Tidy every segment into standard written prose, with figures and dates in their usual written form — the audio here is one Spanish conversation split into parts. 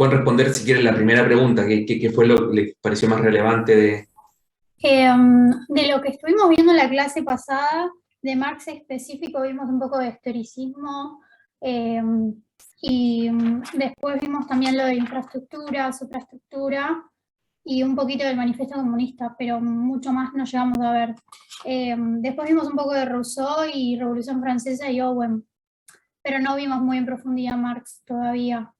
pueden responder si quieren la primera pregunta, ¿qué fue lo que les pareció más relevante de... De lo que estuvimos viendo en la clase pasada, de Marx específico, vimos un poco de historicismo, eh, y después vimos también lo de infraestructura, superestructura, y un poquito del manifiesto comunista, pero mucho más no llegamos a ver. Después vimos un poco de Rousseau y Revolución Francesa y Owen, pero no vimos muy en profundidad Marx todavía.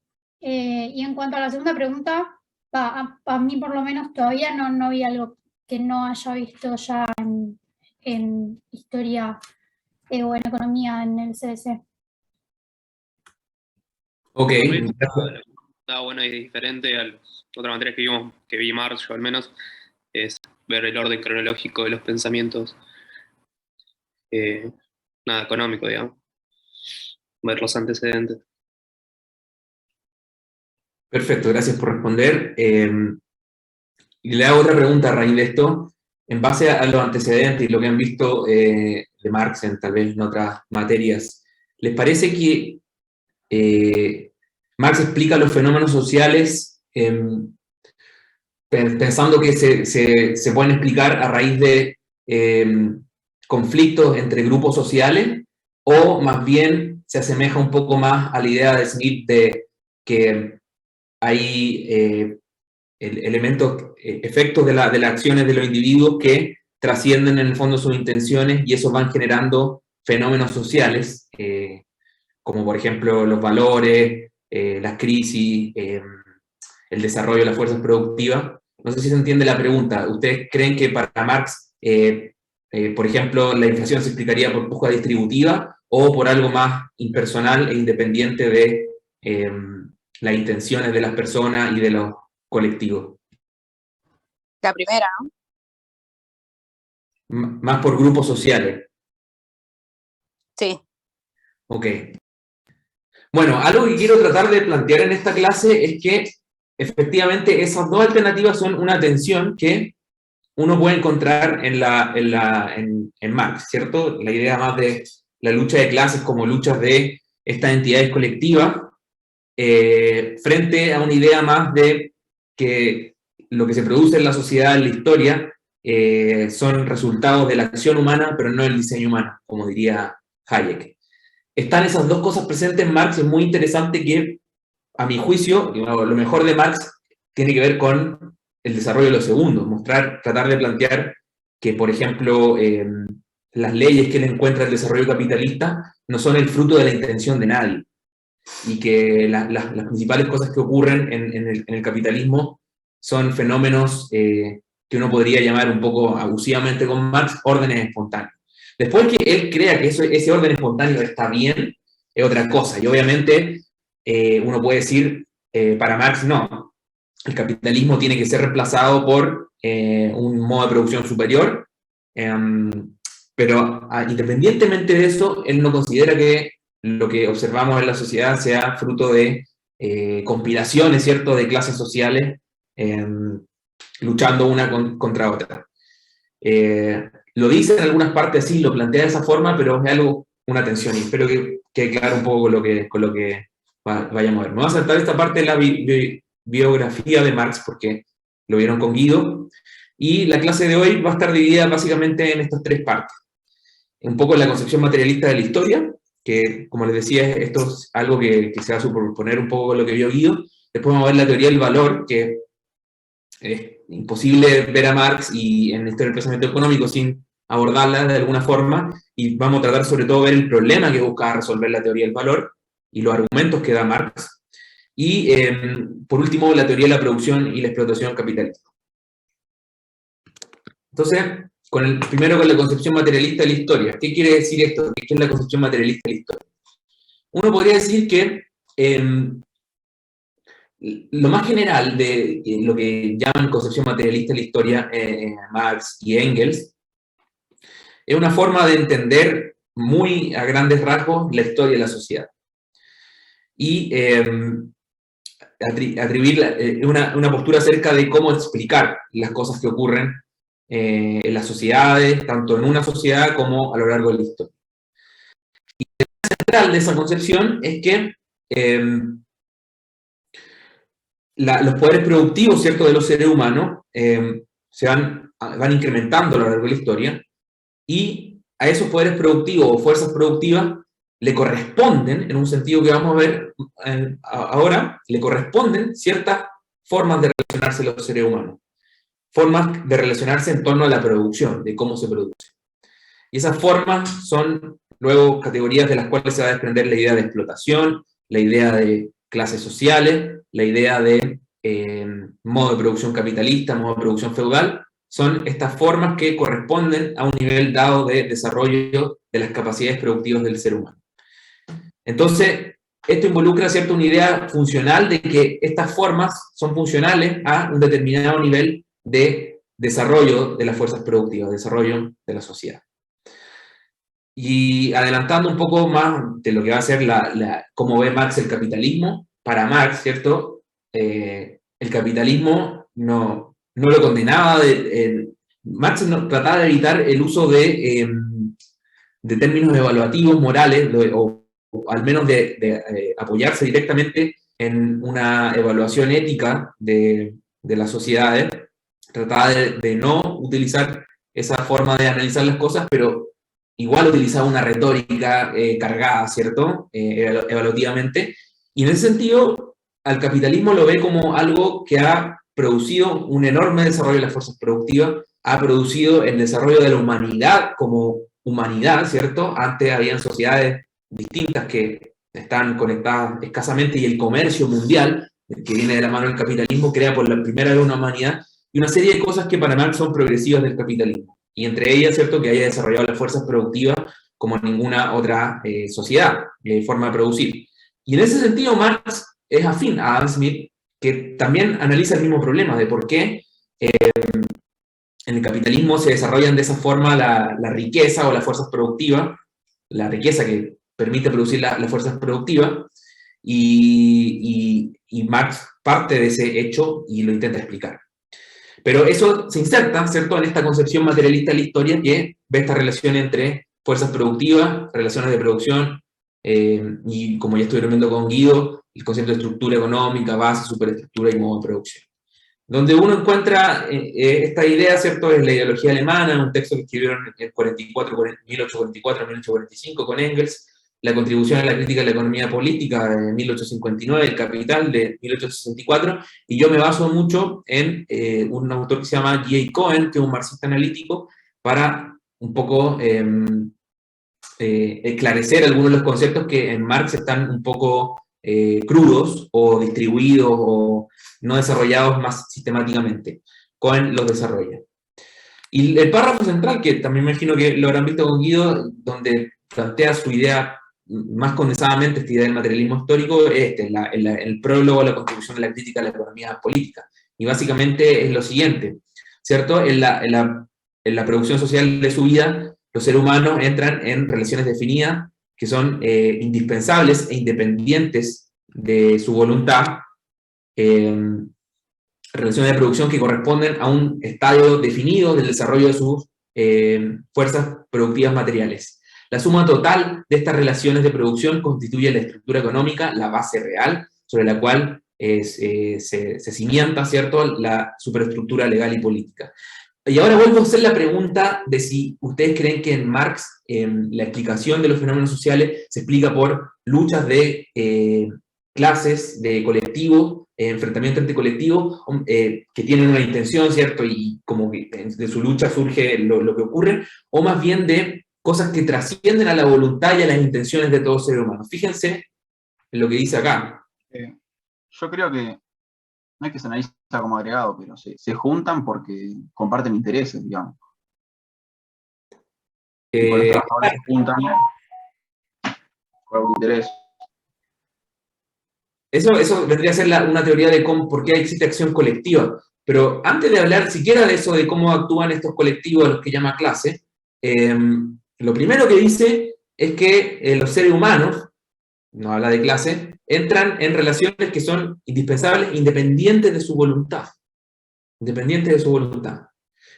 Y en cuanto a la segunda pregunta, a mí por lo menos todavía no vi algo que no haya visto ya en historia o en economía en el CDC. Ok, Por ahí está bueno y diferente a las otras materias que vimos, que vi Marx, yo al menos, es ver el orden cronológico de los pensamientos, eh, nada económico, digamos, ver los antecedentes. perfecto, gracias por responder. Y le hago otra pregunta a raíz de esto. En base a los antecedentes y lo que han visto de Marx en tal vez en otras materias, ¿les parece que Marx explica los fenómenos sociales pensando que se pueden explicar a raíz de conflictos entre grupos sociales, o más bien se asemeja un poco más a la idea de Smith de que hay elementos, efectos de las acciones de los individuos que trascienden en el fondo sus intenciones y eso van generando fenómenos sociales, como por ejemplo los valores, las crisis, el desarrollo de las fuerzas productivas? No sé si se entiende la pregunta. ¿Ustedes creen que para Marx, por ejemplo, la inflación se explicaría por puja distributiva o por algo más impersonal e independiente de las intenciones de las personas y de los colectivos? La primera, ¿no? Más por grupos sociales. Sí. Ok. Bueno, algo que quiero tratar de plantear en esta clase es que efectivamente esas dos alternativas son una tensión que uno puede encontrar en Marx, ¿cierto? La idea más de la lucha de clases como luchas de estas entidades colectivas, frente a una idea más de que lo que se produce en la sociedad, en la historia, son resultados de la acción humana, pero no del diseño humano, como diría Hayek. Están esas dos cosas presentes en Marx. Es muy interesante que, a mi juicio, lo mejor de Marx tiene que ver con el desarrollo de lo segundo, tratar de plantear que, por ejemplo, las leyes que él encuentra en el desarrollo capitalista no son el fruto de la intención de nadie, y que las principales cosas que ocurren en el capitalismo son fenómenos que uno podría llamar un poco abusivamente con Marx órdenes espontáneos. Después que él crea que ese orden espontáneo está bien, es otra cosa. Y obviamente uno puede decir, para Marx no, el capitalismo tiene que ser reemplazado por un modo de producción superior, pero independientemente de eso, él no considera que lo que observamos en la sociedad sea fruto de conspiraciones, ¿cierto?, de clases sociales luchando una contra otra. Lo dice en algunas partes así, lo plantea de esa forma, pero es algo, una tensión, y espero que quede claro un poco con lo que vayamos a ver. Me voy a saltar esta parte de la biografía de Marx porque lo vieron con Guido, y la clase de hoy va a estar dividida básicamente en estas tres partes. Un poco en la concepción materialista de la historia, que como les decía, esto es algo que se va a superponer un poco con lo que vio Guido. Después vamos a ver la teoría del valor, que es imposible ver a Marx y en la historia del pensamiento económico sin abordarla de alguna forma, y vamos a tratar sobre todo de ver el problema que busca resolver la teoría del valor y los argumentos que da Marx. Y por último, la teoría de la producción y la explotación capitalista. Entonces, primero con la concepción materialista de la historia. ¿Qué quiere decir esto? ¿Qué es la concepción materialista de la historia? Uno podría decir que lo más general de lo que llaman concepción materialista de la historia, Marx y Engels, es una forma de entender muy a grandes rasgos la historia de la sociedad. Y atribuir una postura acerca de cómo explicar las cosas que ocurren en las sociedades, tanto en una sociedad como a lo largo de la historia. Y la central de esa concepción es que los poderes productivos, ¿cierto?, de los seres humanos se van incrementando a lo largo de la historia, y a esos poderes productivos o fuerzas productivas le corresponden, en un sentido que vamos a ver ahora, le corresponden ciertas formas de relacionarse los seres humanos, formas de relacionarse en torno a la producción, de cómo se produce. Y esas formas son luego categorías de las cuales se va a desprender la idea de explotación, la idea de clases sociales, la idea de modo de producción capitalista, modo de producción feudal. Son estas formas que corresponden a un nivel dado de desarrollo de las capacidades productivas del ser humano. Entonces, esto involucra, ¿cierto?, una idea funcional de que estas formas son funcionales a un determinado nivel de desarrollo de las fuerzas productivas, desarrollo de la sociedad. Y adelantando un poco más de lo que va a ser cómo ve Marx el capitalismo, para Marx, ¿cierto?, el capitalismo no lo condenaba, Marx trataba de evitar el uso de términos evaluativos, morales, o al menos de apoyarse directamente en una evaluación ética de las sociedades. Trataba de no utilizar esa forma de analizar las cosas, pero igual utilizaba una retórica cargada, ¿cierto?, evaluativamente, y en ese sentido al capitalismo lo ve como algo que ha producido un enorme desarrollo de las fuerzas productivas, ha producido el desarrollo de la humanidad como humanidad, ¿cierto? Antes habían sociedades distintas que están conectadas escasamente, y el comercio mundial, que viene de la mano del capitalismo, crea por la primera vez una humanidad, y una serie de cosas que para Marx son progresivas del capitalismo. Y entre ellas, ¿cierto?, que haya desarrollado las fuerzas productivas como ninguna otra sociedad, forma de producir. Y en ese sentido, Marx es afín a Adam Smith, que también analiza el mismo problema de por qué en el capitalismo se desarrollan de esa forma la riqueza o las fuerzas productivas, la riqueza que permite producir las fuerzas productivas, y Marx parte de ese hecho y lo intenta explicar. Pero eso se inserta, ¿cierto?, en esta concepción materialista de la historia que ve esta relación entre fuerzas productivas, relaciones de producción, y como ya estuvieron viendo con Guido, el concepto de estructura económica, base, superestructura y modo de producción. Donde uno encuentra esta idea, ¿cierto?, es la ideología alemana, un texto que escribieron en 1844-1845 con Engels, la contribución a la crítica de la economía política de 1859, el Capital de 1864, y yo me baso mucho en un autor que se llama G.A. Cohen, que es un marxista analítico, para un poco esclarecer algunos de los conceptos que en Marx están un poco crudos o distribuidos o no desarrollados más sistemáticamente. Cohen los desarrolla. Y el párrafo central, que también me imagino que lo habrán visto con Guido, donde plantea su idea más condensadamente, esta idea del materialismo histórico, es el prólogo a la contribución de la crítica a la economía política. Y básicamente es lo siguiente, ¿cierto? En la producción social de su vida, los seres humanos entran en relaciones definidas que son indispensables e independientes de su voluntad, relaciones de producción que corresponden a un estadio definido del desarrollo de sus fuerzas productivas materiales. La suma total de estas relaciones de producción constituye la estructura económica, la base real, sobre la cual se cimienta, ¿cierto?, la superestructura legal y política. Y ahora vuelvo a hacer la pregunta de si ustedes creen que en Marx la explicación de los fenómenos sociales se explica por luchas de clases, de colectivos, enfrentamiento entre colectivos que tienen una intención, ¿cierto?, y como que de su lucha surge lo que ocurre, o más bien de cosas que trascienden a la voluntad y a las intenciones de todo ser humano. Fíjense en lo que dice acá. Yo creo que no es que se analiza como agregado, pero se juntan porque comparten intereses, digamos. Y por los trabajadores se juntan por algún interés. Eso vendría a ser una teoría de por qué existe acción colectiva. Pero antes de hablar siquiera de eso, de cómo actúan estos colectivos a los que llama clase, lo primero que dice es que los seres humanos, no habla de clase, entran en relaciones que son indispensables, independientes de su voluntad. Independientes de su voluntad.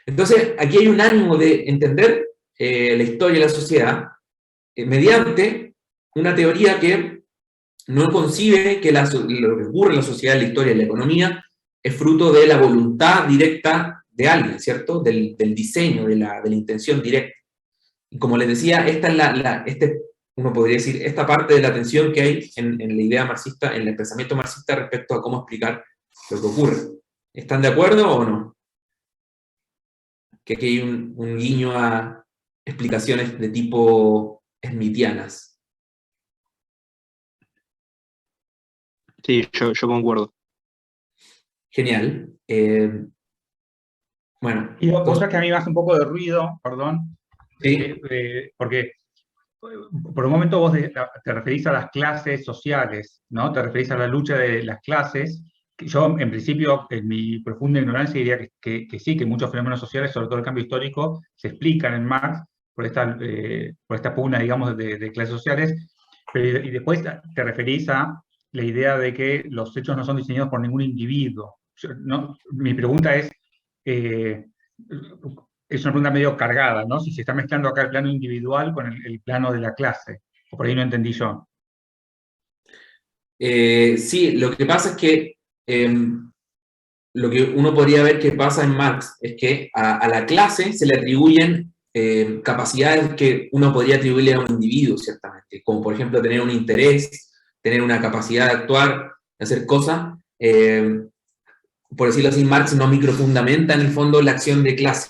Entonces, aquí hay un ánimo de entender la historia de la sociedad mediante una teoría que no concibe que lo que ocurre en la sociedad, en la historia, en la economía, es fruto de la voluntad directa de alguien, ¿cierto? Del diseño, de la intención directa. Y como les decía, esta es uno podría decir, esta parte de la tensión que hay en la idea marxista, en el pensamiento marxista respecto a cómo explicar lo que ocurre. ¿Están de acuerdo o no? Que aquí hay un guiño a explicaciones de tipo smithianas. Sí, yo concuerdo. Genial. Bueno. Y vos sabés que a mí me hace un poco de ruido, perdón, Sí. porque por un momento vos te referís a las clases sociales, ¿no? Te referís a la lucha de las clases. Que yo, en principio, en mi profunda ignorancia, diría que sí, que muchos fenómenos sociales, sobre todo el cambio histórico, se explican en Marx por esta pugna, digamos, de clases sociales. Y después te referís a la idea de que los hechos no son diseñados por ningún individuo. Mi pregunta es una pregunta medio cargada, ¿no? Si se está mezclando acá el plano individual con el plano de la clase, o por ahí no entendí yo. Sí, lo que pasa es que lo que uno podría ver que pasa en Marx es que a la clase se le atribuyen capacidades que uno podría atribuirle a un individuo, ciertamente, como por ejemplo tener un interés, tener una capacidad de actuar, de hacer cosas. Por decirlo así, Marx no microfundamenta en el fondo la acción de clase.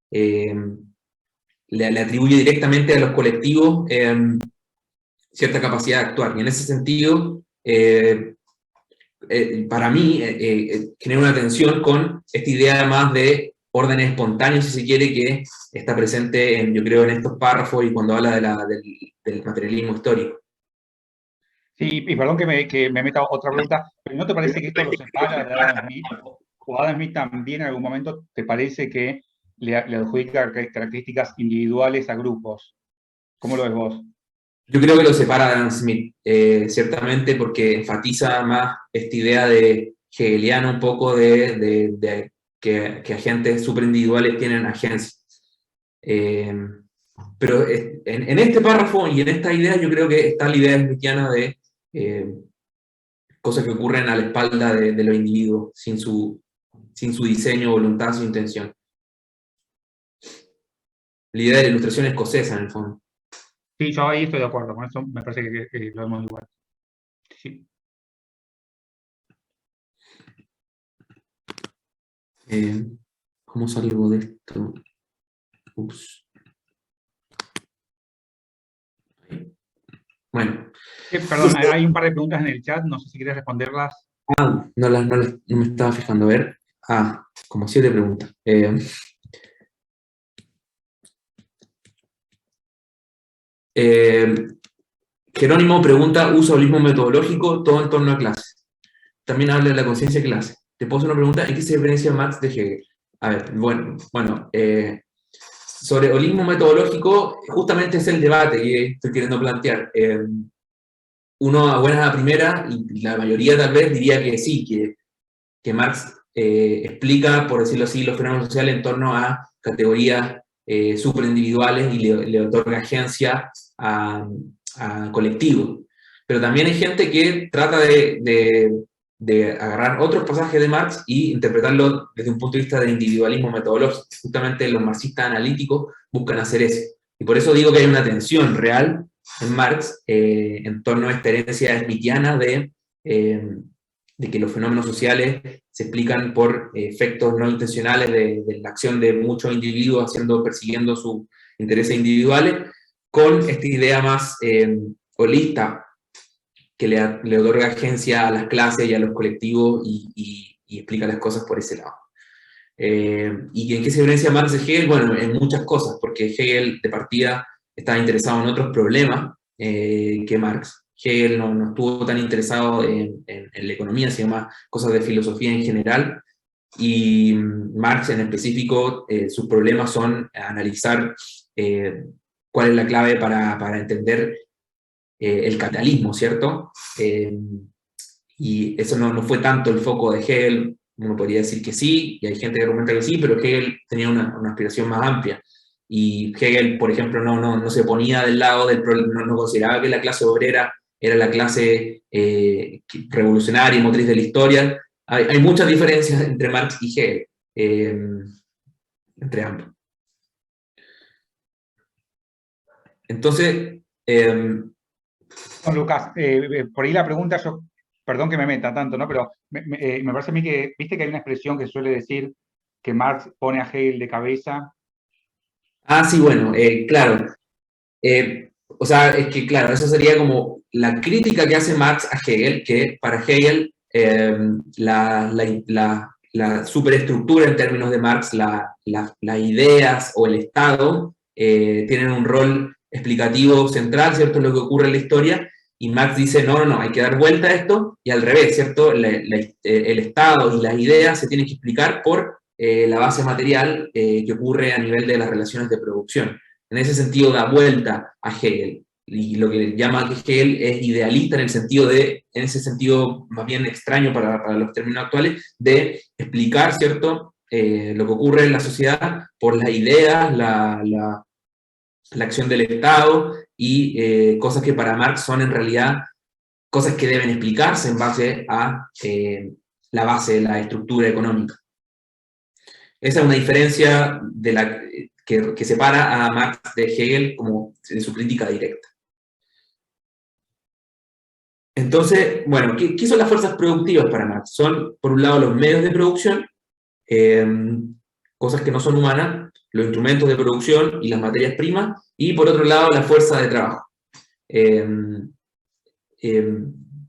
Le atribuye directamente a los colectivos cierta capacidad de actuar. Y en ese sentido, para mí, genera una tensión con esta idea más de órdenes espontáneos, si se quiere, que está presente, yo creo, en estos párrafos y cuando habla del materialismo histórico. Sí, y perdón que me meta otra pregunta, pero ¿no te parece que esto lo separa de Adam Smith? ¿O Adam Smith también en algún momento te parece que le adjudica características individuales a grupos? ¿Cómo lo ves vos? Yo creo que lo separa de Adam Smith, ciertamente porque enfatiza más esta idea de hegeliana un poco de que agentes superindividuales tienen agencia. Pero en este párrafo y en esta idea yo creo que está la idea smithiana de cosas que ocurren a la espalda de los individuos, sin su diseño, voluntad, su intención. La idea de la ilustración escocesa, en el fondo. Sí, yo ahí estoy de acuerdo, con eso me parece que lo vemos igual. Sí. ¿Cómo salgo de esto? Ups. Bueno. Perdón, hay un par de preguntas en el chat, no sé si quieres responderlas. No me estaba fijando, a ver. Como 7 preguntas. Jerónimo pregunta, ¿usa holismo metodológico todo en torno a clase? También habla de la conciencia de clase. Te puedo hacer una pregunta, ¿en qué se diferencia Marx de Hegel? A ver, bueno, sobre holismo metodológico, justamente es el debate que estoy queriendo plantear. Uno a buenas a primera, y la mayoría tal vez diría que sí, que Marx explica, por decirlo así, los fenómenos sociales en torno a categorías superindividuales y le otorga agencia a colectivos. Pero también hay gente que trata de agarrar otros pasajes de Marx y interpretarlos desde un punto de vista de individualismo metodológico. Justamente los marxistas analíticos buscan hacer eso. Y por eso digo que hay una tensión real en Marx en torno a esta herencia smithiana de que los fenómenos sociales se explican por efectos no intencionales de la acción de muchos individuos persiguiendo sus intereses individuales, con esta idea más holista que le otorga agencia a las clases y a los colectivos y explica las cosas por ese lado. ¿Y en qué se diferencia Marx de Hegel? Bueno, en muchas cosas, porque Hegel de partida estaba interesado en otros problemas que Marx. Hegel no estuvo tan interesado en la economía, sino más cosas de filosofía en general, y Marx en específico, sus problemas son analizar cuál es la clave para entender el capitalismo, ¿cierto? Y eso no fue tanto el foco de Hegel. Uno podría decir que sí, y hay gente que argumenta que sí, pero Hegel tenía una aspiración más amplia. Y Hegel, por ejemplo, no se ponía del lado del problema, no consideraba que la clase obrera era la clase revolucionaria y motriz de la historia. Hay muchas diferencias entre Marx y Hegel, entre ambos. Entonces, Bueno, Lucas, por ahí la pregunta, yo, perdón que me meta tanto, ¿no? Pero me parece a mí que, viste que hay una expresión que suele decir que Marx pone a Hegel de cabeza. sí, bueno, claro. O sea, es que, claro, eso sería como la crítica que hace Marx a Hegel, que para Hegel la superestructura en términos de Marx, las ideas o el Estado tienen un rol explicativo central, ¿cierto?, en lo que ocurre en la historia, y Marx dice, no, hay que dar vuelta a esto, y al revés, ¿cierto?, el Estado y las ideas se tienen que explicar por la base material que ocurre a nivel de las relaciones de producción. En ese sentido da vuelta a Hegel, y lo que llama que Hegel es idealista en ese sentido más bien extraño para los términos actuales, de explicar, ¿cierto?, lo que ocurre en la sociedad por las ideas, la acción del Estado, y cosas que para Marx son en realidad cosas que deben explicarse en base a la base de la estructura económica. Esa es una diferencia que separa a Marx de Hegel como de su crítica directa. Entonces, bueno, ¿qué son las fuerzas productivas para Marx? Son, por un lado, los medios de producción, cosas que no son humanas, los instrumentos de producción y las materias primas, y por otro lado, la fuerza de trabajo.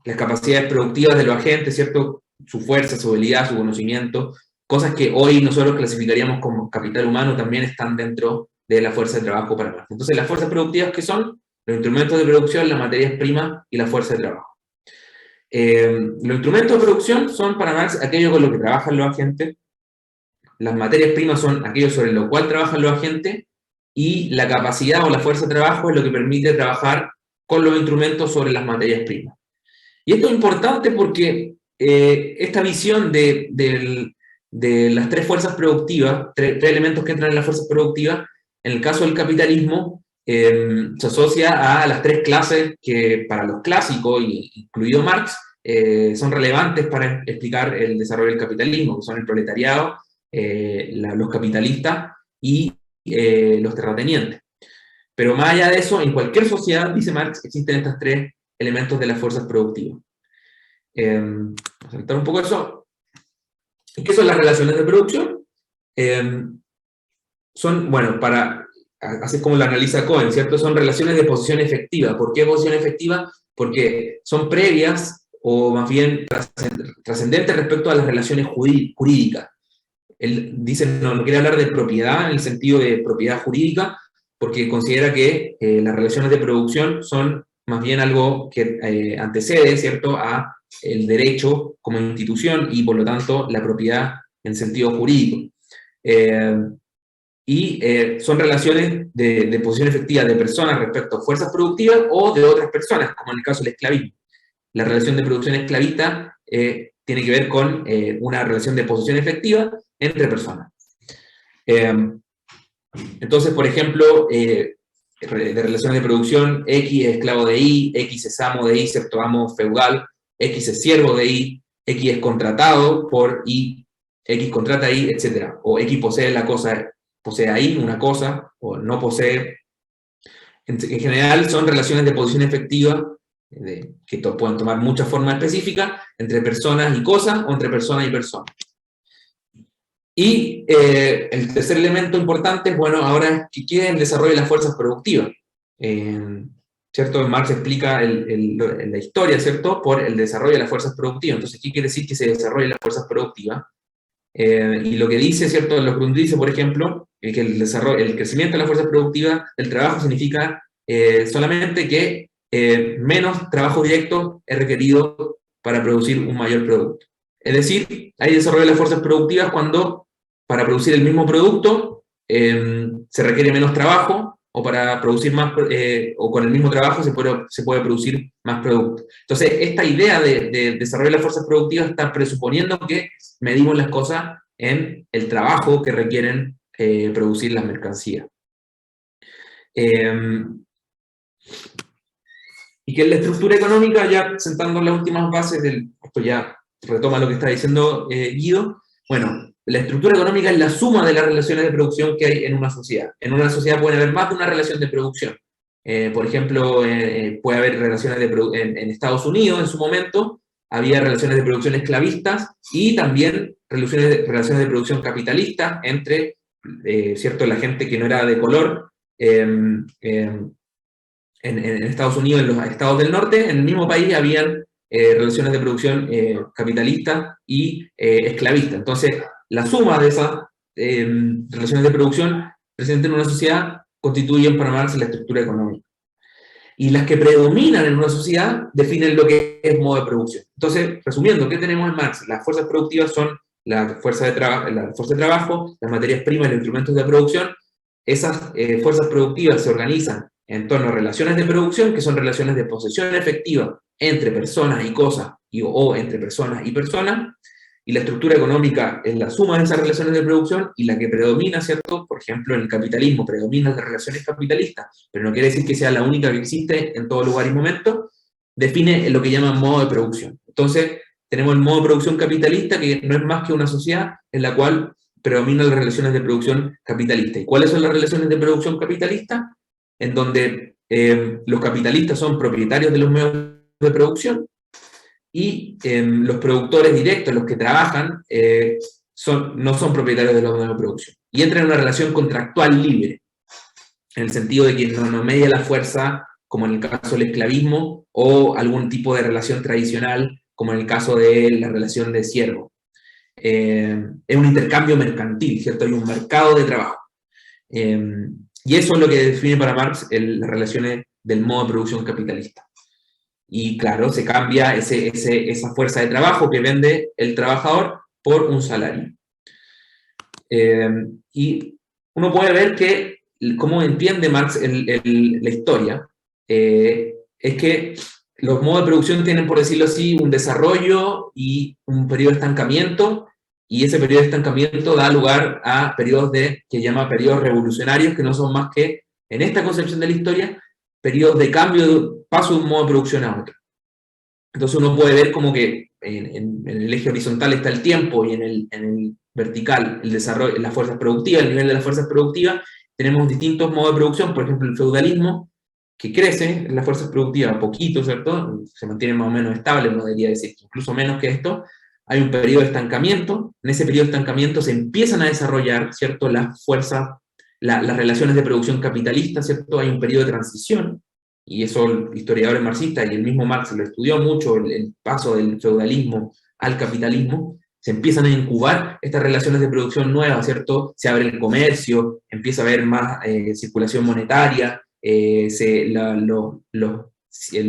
Las capacidades productivas de los agentes, ¿cierto? Su fuerza, su habilidad, su conocimiento, cosas que hoy nosotros clasificaríamos como capital humano, también están dentro de la fuerza de trabajo para Marx. Entonces, las fuerzas productivas, ¿qué son? Los instrumentos de producción, las materias primas y la fuerza de trabajo. Los instrumentos de producción son para Marx aquello con lo que trabajan los agentes, las materias primas son aquello sobre lo cual trabajan los agentes, y la capacidad o la fuerza de trabajo es lo que permite trabajar con los instrumentos sobre las materias primas. Y esto es importante porque esta visión de las tres fuerzas productivas, tres elementos que entran en las fuerzas productivas, en el caso del capitalismo, se asocia a las tres clases que para los clásicos, incluido Marx, son relevantes para explicar el desarrollo del capitalismo, que son el proletariado, los capitalistas y los terratenientes. Pero más allá de eso, en cualquier sociedad, dice Marx, existen estos tres elementos de las fuerzas productivas. Vamos a saltar un poco eso. ¿Qué son las relaciones de producción? Son, bueno, así como lo analiza Cohen, ¿cierto? Son relaciones de posición efectiva. ¿Por qué posición efectiva? Porque son previas o más bien trascendentes respecto a las relaciones jurídicas. Él dice, no quiere hablar de propiedad en el sentido de propiedad jurídica, porque considera que las relaciones de producción son más bien algo que antecede, ¿cierto?, a el derecho como institución y por lo tanto la propiedad en sentido jurídico. Son relaciones de posición efectiva de personas respecto a fuerzas productivas o de otras personas, como en el caso del esclavismo. La relación de producción esclavista tiene que ver con una relación de posición efectiva entre personas. Entonces, por ejemplo, de relaciones de producción, X es esclavo de Y, X es amo de Y, ¿cierto?, amo feudal, X es siervo de Y, X es contratado por Y, X contrata a Y, etc. O X posee la cosa, posee a Y una cosa, o no posee. En general son relaciones de posición efectiva que pueden tomar muchas formas específicas entre personas y cosas, o entre personas y personas. Y el tercer elemento importante es, bueno, ahora, ¿qué es el desarrollo de las fuerzas productivas? ¿Cierto? Marx explica la historia, ¿cierto?, por el desarrollo de las fuerzas productivas. Entonces, ¿qué quiere decir que se desarrollen las fuerzas productivas? Y lo que dice, ¿cierto?, lo que dice, por ejemplo, que el crecimiento de las fuerzas productivas del trabajo significa solamente que menos trabajo directo es requerido para producir un mayor producto. Es decir, hay desarrollo de las fuerzas productivas cuando para producir el mismo producto se requiere menos trabajo, o para producir más, o con el mismo trabajo se puede producir más producto. Entonces, esta idea de desarrollo de las fuerzas productivas está presuponiendo que medimos las cosas en el trabajo que requieren producir las mercancías. Y que en la estructura económica, ya sentando las últimas bases, esto ya retoma lo que está diciendo Guido, bueno, la estructura económica es la suma de las relaciones de producción que hay en una sociedad. En una sociedad puede haber más de una relación de producción. Por ejemplo, puede haber relaciones en Estados Unidos en su momento, había relaciones de producción esclavistas y también relaciones de producción capitalistas entre, ¿cierto?, la gente que no era de color en Estados Unidos, en los estados del norte. En el mismo país habían relaciones de producción capitalista y esclavista. Entonces, la suma de esas relaciones de producción presentes en una sociedad constituyen para Marx la estructura económica. Y las que predominan en una sociedad definen lo que es modo de producción. Entonces, resumiendo, ¿qué tenemos en Marx? Las fuerzas productivas son la fuerza de trabajo, las materias primas y los instrumentos de producción. Esas fuerzas productivas se organizan en torno a relaciones de producción, que son relaciones de posesión efectiva entre personas y cosas, o entre personas y personas, y la estructura económica es la suma de esas relaciones de producción, y la que predomina, ¿cierto? Por ejemplo, en el capitalismo predominan las relaciones capitalistas, pero no quiere decir que sea la única que existe en todo lugar y momento, define lo que llaman modo de producción. Entonces, tenemos el modo de producción capitalista, que no es más que una sociedad en la cual predominan las relaciones de producción capitalista. ¿Y cuáles son las relaciones de producción capitalista? En donde los capitalistas son propietarios de los medios de producción, y los productores directos, los que trabajan, no son propietarios de los medios de producción. Y entran en una relación contractual libre, en el sentido de que no media la fuerza, como en el caso del esclavismo, o algún tipo de relación tradicional, como en el caso de la relación de siervo. Es un intercambio mercantil, ¿cierto? Hay un mercado de trabajo. Y eso es lo que define para Marx las relaciones del modo de producción capitalista. Y claro, se cambia esa fuerza de trabajo que vende el trabajador por un salario. Y uno puede ver que, cómo entiende Marx la historia, es que los modos de producción tienen, por decirlo así, un desarrollo y un periodo de estancamiento, y ese periodo de estancamiento da lugar a periodos que llama periodos revolucionarios, que no son más que, en esta concepción de la historia, periodos de cambio, paso de un modo de producción a otro. Entonces uno puede ver como que en el eje horizontal está el tiempo, y en el vertical el desarrollo, las fuerzas productivas, el nivel de las fuerzas productivas. Tenemos distintos modos de producción, por ejemplo el feudalismo, que crece en las fuerzas productivas poquito, ¿cierto? Se mantiene más o menos estable, no debería decir, incluso menos que esto. Hay un periodo de estancamiento. En ese periodo de estancamiento se empiezan a desarrollar, ¿cierto?, las fuerzas, las relaciones de producción capitalista, ¿cierto? Hay un periodo de transición, y eso los historiadores marxistas y el mismo Marx lo estudió mucho, el paso del feudalismo al capitalismo. Se empiezan a incubar estas relaciones de producción nuevas, ¿cierto? Se abre el comercio, empieza a haber más circulación monetaria, los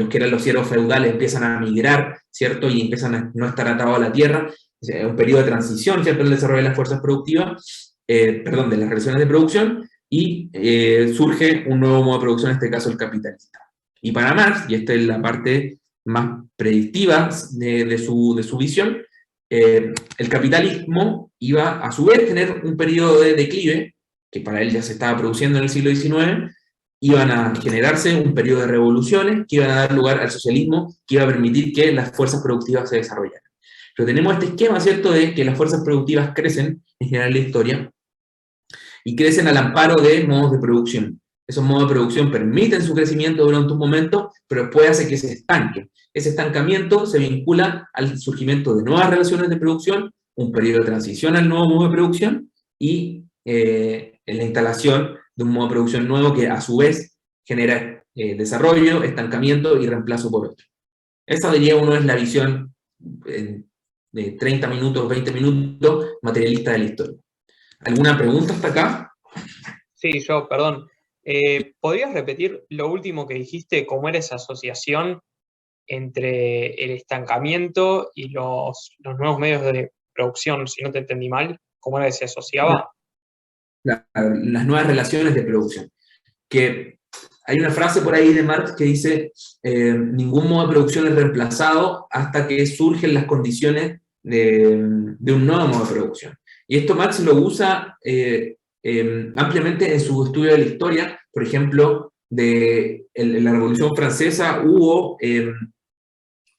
que eran los siervos feudales empiezan a migrar, ¿cierto? Y empiezan a no estar atados a la tierra. Es un periodo de transición, ¿cierto?, el desarrollo de las fuerzas productivas, de las relaciones de producción, y surge un nuevo modo de producción, en este caso el capitalista. Y para Marx, y esta es la parte más predictiva de su visión, el capitalismo iba a su vez tener un periodo de declive, que para él ya se estaba produciendo en el siglo XIX. Iban a generarse un periodo de revoluciones que iban a dar lugar al socialismo, que iba a permitir que las fuerzas productivas se desarrollaran. Pero tenemos este esquema, ¿cierto?, de que las fuerzas productivas crecen en general en la historia, y crecen al amparo de modos de producción. Esos modos de producción permiten su crecimiento durante un momento, pero después hace que se estanquen. Ese estancamiento se vincula al surgimiento de nuevas relaciones de producción, un periodo de transición al nuevo modo de producción, y en la instalación de un modo de producción nuevo que a su vez genera desarrollo, estancamiento y reemplazo por otro. Esa, diría uno, es la visión de 30 minutos, 20 minutos materialista de la historia. ¿Alguna pregunta hasta acá? Sí, perdón. ¿Podrías repetir lo último que dijiste, cómo era esa asociación entre el estancamiento y los nuevos medios de producción, si no te entendí mal? ¿Cómo era que se asociaba? Las nuevas relaciones de producción. Que hay una frase por ahí de Marx que dice, ningún modo de producción es reemplazado hasta que surgen las condiciones de un nuevo modo de producción. Y esto Marx lo usa ampliamente en su estudio de la historia. Por ejemplo, la Revolución Francesa hubo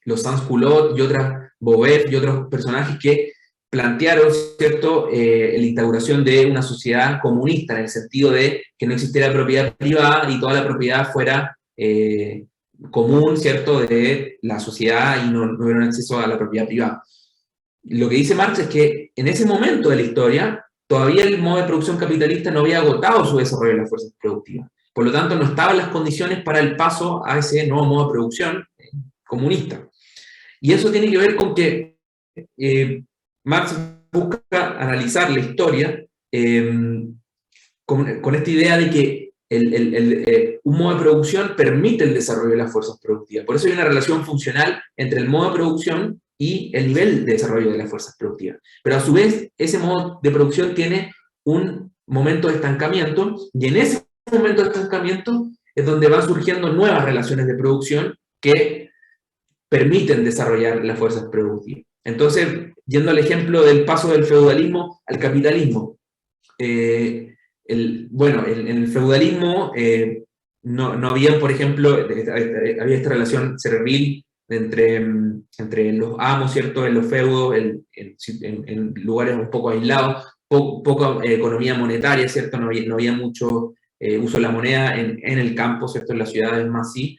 los Sans-Culottes y Beauvais y otros personajes que plantearon, ¿cierto?, la instauración de una sociedad comunista, en el sentido de que no existiera propiedad privada y toda la propiedad fuera común, ¿cierto?, de la sociedad y no hubiera un acceso a la propiedad privada. Lo que dice Marx es que en ese momento de la historia, todavía el modo de producción capitalista no había agotado su desarrollo de las fuerzas productivas. Por lo tanto, no estaban las condiciones para el paso a ese nuevo modo de producción comunista. Y eso tiene que ver con que Marx busca analizar la historia con esta idea de que un modo de producción permite el desarrollo de las fuerzas productivas. Por eso hay una relación funcional entre el modo de producción y el nivel de desarrollo de las fuerzas productivas. Pero a su vez, ese modo de producción tiene un momento de estancamiento, y en ese momento de estancamiento es donde van surgiendo nuevas relaciones de producción que permiten desarrollar las fuerzas productivas. Entonces, yendo al ejemplo del paso del feudalismo al capitalismo, en el feudalismo no había, por ejemplo, había esta relación servil entre los amos, ¿cierto?, en los feudos, en lugares un poco aislados, poca economía monetaria, ¿cierto?, no había mucho uso de la moneda en el campo, ¿cierto?, en las ciudades más sí,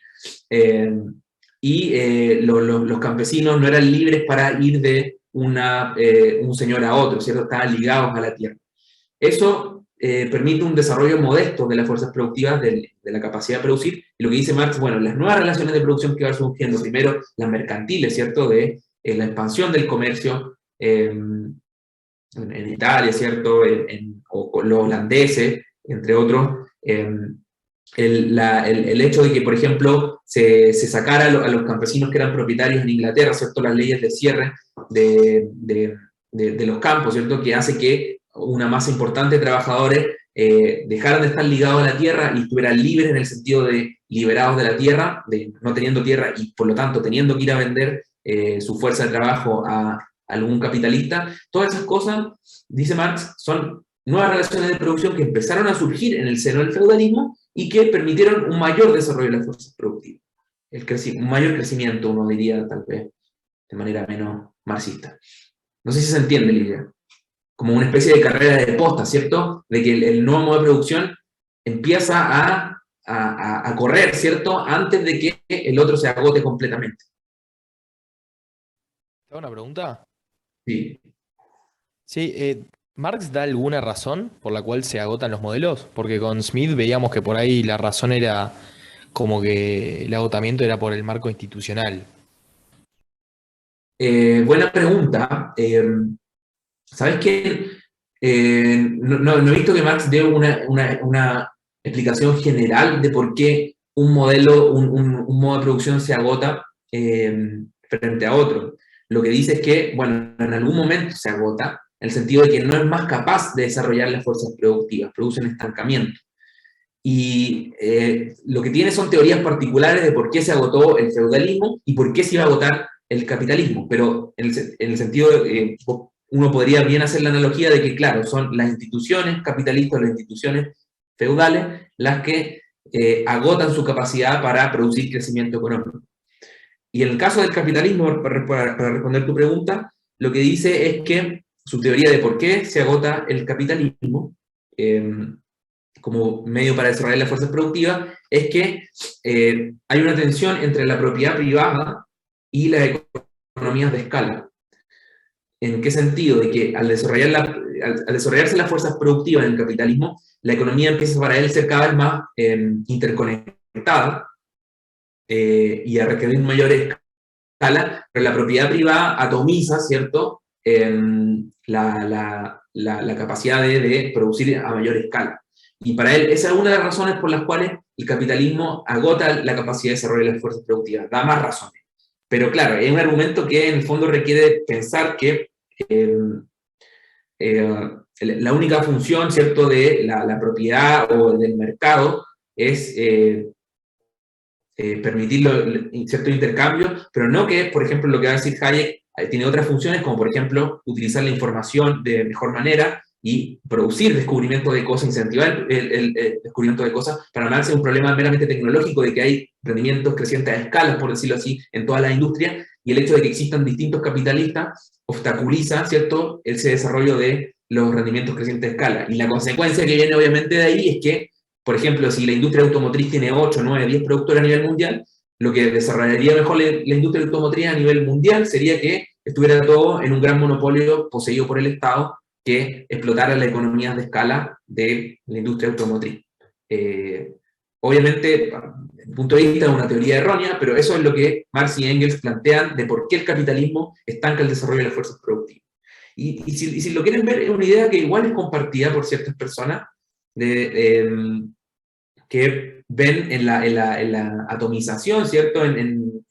los campesinos no eran libres para ir de un señor a otro, ¿cierto?, estaban ligados a la tierra. Eso permite un desarrollo modesto de las fuerzas productivas, de la capacidad de producir, y lo que dice Marx, bueno, las nuevas relaciones de producción que van surgiendo, primero las mercantiles, ¿cierto?, de la expansión del comercio en Italia, ¿cierto?, o los holandeses, entre otros, el hecho de que, por ejemplo, se sacara a los campesinos que eran propietarios en Inglaterra, ¿cierto?, las leyes de cierre de los campos, ¿cierto?, que hace que una masa importante de trabajadores dejaran de estar ligados a la tierra y estuvieran libres en el sentido de liberados de la tierra, de no teniendo tierra y por lo tanto teniendo que ir a vender su fuerza de trabajo a algún capitalista. Todas esas cosas, dice Marx, son nuevas relaciones de producción que empezaron a surgir en el seno del feudalismo y que permitieron un mayor desarrollo de las fuerzas productivas. Un mayor crecimiento, uno diría, tal vez, de manera menos marxista. No sé si se entiende la idea. Como una especie de carrera de posta, ¿cierto? De que el nuevo modo de producción empieza a correr, ¿cierto?, antes de que el otro se agote completamente. ¿Tengo una pregunta? Sí. Sí, ¿Marx da alguna razón por la cual se agotan los modelos? Porque con Smith veíamos que por ahí la razón era como que el agotamiento era por el marco institucional. Buena pregunta. ¿Sabes qué? No he visto que Marx dé una explicación general de por qué un modelo, un modo de producción se agota frente a otro. Lo que dice es que, bueno, en algún momento se agota, en el sentido de que no es más capaz de desarrollar las fuerzas productivas, producen estancamiento. Y lo que tiene son teorías particulares de por qué se agotó el feudalismo y por qué se iba a agotar el capitalismo, pero en el sentido de, uno podría bien hacer la analogía de que, claro, son las instituciones capitalistas, las instituciones feudales, las que agotan su capacidad para producir crecimiento económico. Y en el caso del capitalismo, para responder tu pregunta, lo que dice es que su teoría de por qué se agota el capitalismo como medio para desarrollar las fuerzas productivas es que hay una tensión entre la propiedad privada y las economías de escala. ¿En qué sentido? De que al desarrollarse las fuerzas productivas en el capitalismo, la economía empieza para él a ser cada vez más interconectada y a requerir mayor escala, pero la propiedad privada atomiza, ¿cierto?, la capacidad de producir a mayor escala. Y para él, esa es una de las razones por las cuales el capitalismo agota la capacidad de desarrollar las fuerzas productivas, da más razones. Pero claro, es un argumento que en el fondo requiere pensar que la única función, ¿cierto?, de la propiedad o del mercado es permitir cierto intercambio, pero no que, por ejemplo, lo que va a decir Hayek tiene otras funciones, como por ejemplo utilizar la información de mejor manera y producir descubrimiento de cosas, incentivar el descubrimiento de cosas, para Marx es un problema meramente tecnológico de que hay rendimientos crecientes a escalas, por decirlo así, en toda la industria, y el hecho de que existan distintos capitalistas obstaculiza, ¿cierto?, ese desarrollo de los rendimientos crecientes a escala. Y la consecuencia que viene obviamente de ahí es que, por ejemplo, si la industria automotriz tiene 8, 9, 10 productores a nivel mundial, lo que desarrollaría mejor la industria automotriz a nivel mundial sería que estuviera todo en un gran monopolio poseído por el Estado que explotara las economías de escala de la industria automotriz. Obviamente, desde el punto de vista de una teoría errónea, pero eso es lo que Marx y Engels plantean de por qué el capitalismo estanca el desarrollo de las fuerzas productivas. Y si lo quieren ver, es una idea que igual es compartida por ciertas personas que ven en la atomización, ¿cierto?, en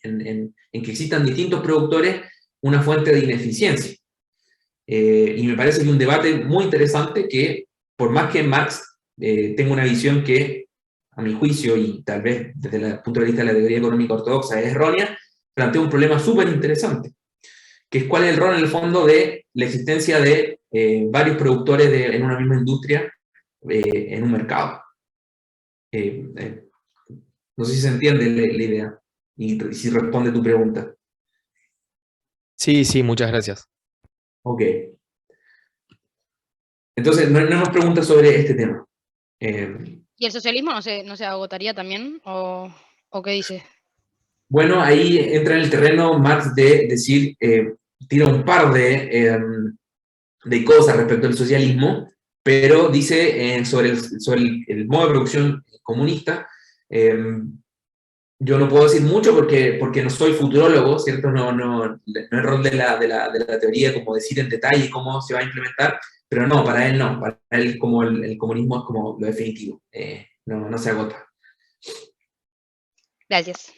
que existan distintos productores, una fuente de ineficiencia. Y me parece que un debate muy interesante que, por más que Marx tenga una visión que, a mi juicio, y tal vez desde el punto de vista de la teoría económica ortodoxa es errónea, plantea un problema súper interesante, que es cuál es el rol en el fondo de la existencia de varios productores en una misma industria en un mercado. No sé si se entiende la idea y si responde tu pregunta. Sí, sí, muchas gracias. Ok. Entonces, no hay más preguntas sobre este tema. ¿Y el socialismo no se agotaría también? ¿O qué dice? Bueno, ahí entra en el terreno Marx de decir, tira un par de cosas respecto al socialismo, pero dice sobre el modo de producción comunista, yo no puedo decir mucho porque no soy futurólogo, ¿cierto? No es el rol de la teoría como decir en detalle cómo se va a implementar, pero no, para él como el comunismo es como lo definitivo, no se agota. Gracias.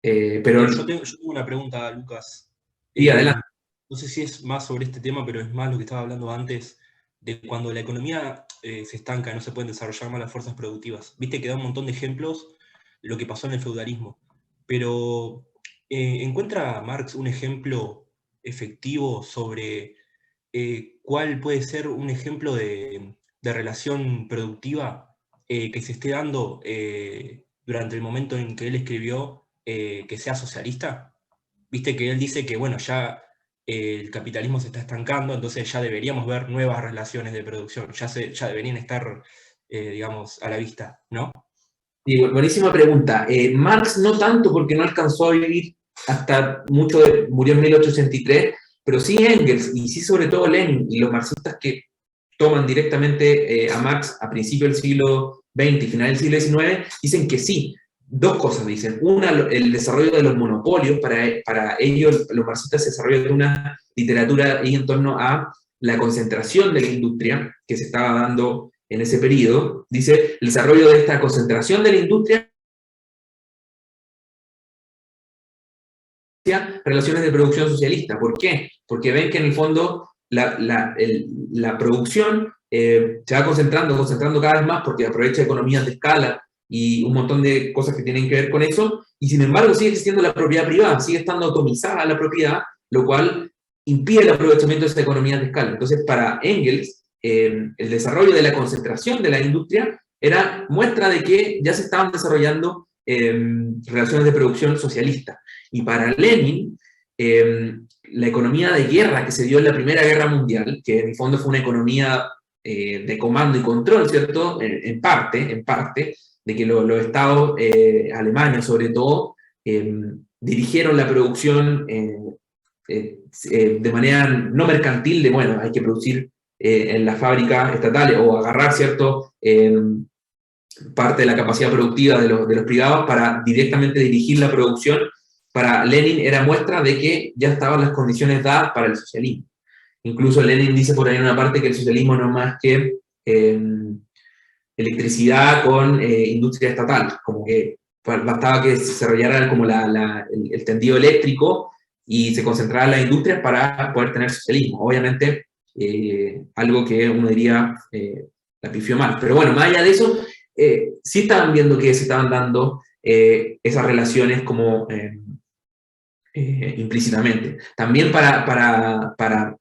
Pero Yo tengo una pregunta, Lucas. sí, adelante. No sé si es más sobre este tema, pero es más lo que estaba hablando antes, de cuando la economía se estanca, no se pueden desarrollar más las fuerzas productivas. Viste que da un montón de ejemplos de lo que pasó en el feudalismo. Pero, ¿encuentra Marx un ejemplo efectivo sobre cuál puede ser un ejemplo de relación productiva que se esté dando durante el momento en que él escribió que sea socialista? Viste que él dice que, bueno, ya el capitalismo se está estancando, entonces ya deberíamos ver nuevas relaciones de producción, ya deberían estar, digamos, a la vista, ¿no? Sí, buenísima pregunta. Marx no tanto porque no alcanzó a vivir hasta murió en 1883, pero sí Engels y sí sobre todo Lenin y los marxistas que toman directamente a Marx a principios del siglo XX y final del siglo XIX, dicen que sí. Dos cosas dicen. Una, el desarrollo de los monopolios, para ellos los marxistas se desarrollan una literatura ahí en torno a la concentración de la industria que se estaba dando en ese periodo. Dice, el desarrollo de esta concentración de la industria, relaciones de producción socialista. ¿Por qué? Porque ven que en el fondo la producción se va concentrando cada vez más porque aprovecha economías de escala y un montón de cosas que tienen que ver con eso, y sin embargo sigue existiendo la propiedad privada, sigue estando atomizada la propiedad, lo cual impide el aprovechamiento de esa economía de escala. Entonces, para Engels, el desarrollo de la concentración de la industria era muestra de que ya se estaban desarrollando relaciones de producción socialista. Y para Lenin, la economía de guerra que se dio en la Primera Guerra Mundial, que en el fondo fue una economía de comando y control, ¿cierto? En parte, de que los estados, Alemania sobre todo, dirigieron la producción de manera no mercantil, de bueno, hay que producir en las fábricas estatales o agarrar, ¿cierto?, parte de la capacidad productiva de los privados para directamente dirigir la producción. Para Lenin era muestra de que ya estaban las condiciones dadas para el socialismo. Incluso Lenin dice por ahí en una parte que el socialismo no es más que electricidad con industria estatal, como que bastaba que se desarrollara como el tendido eléctrico y se concentrara en las industrias para poder tener socialismo. Obviamente, algo que uno diría la pifió mal. Pero bueno, más allá de eso, sí estaban viendo que se estaban dando esas relaciones como implícitamente. También para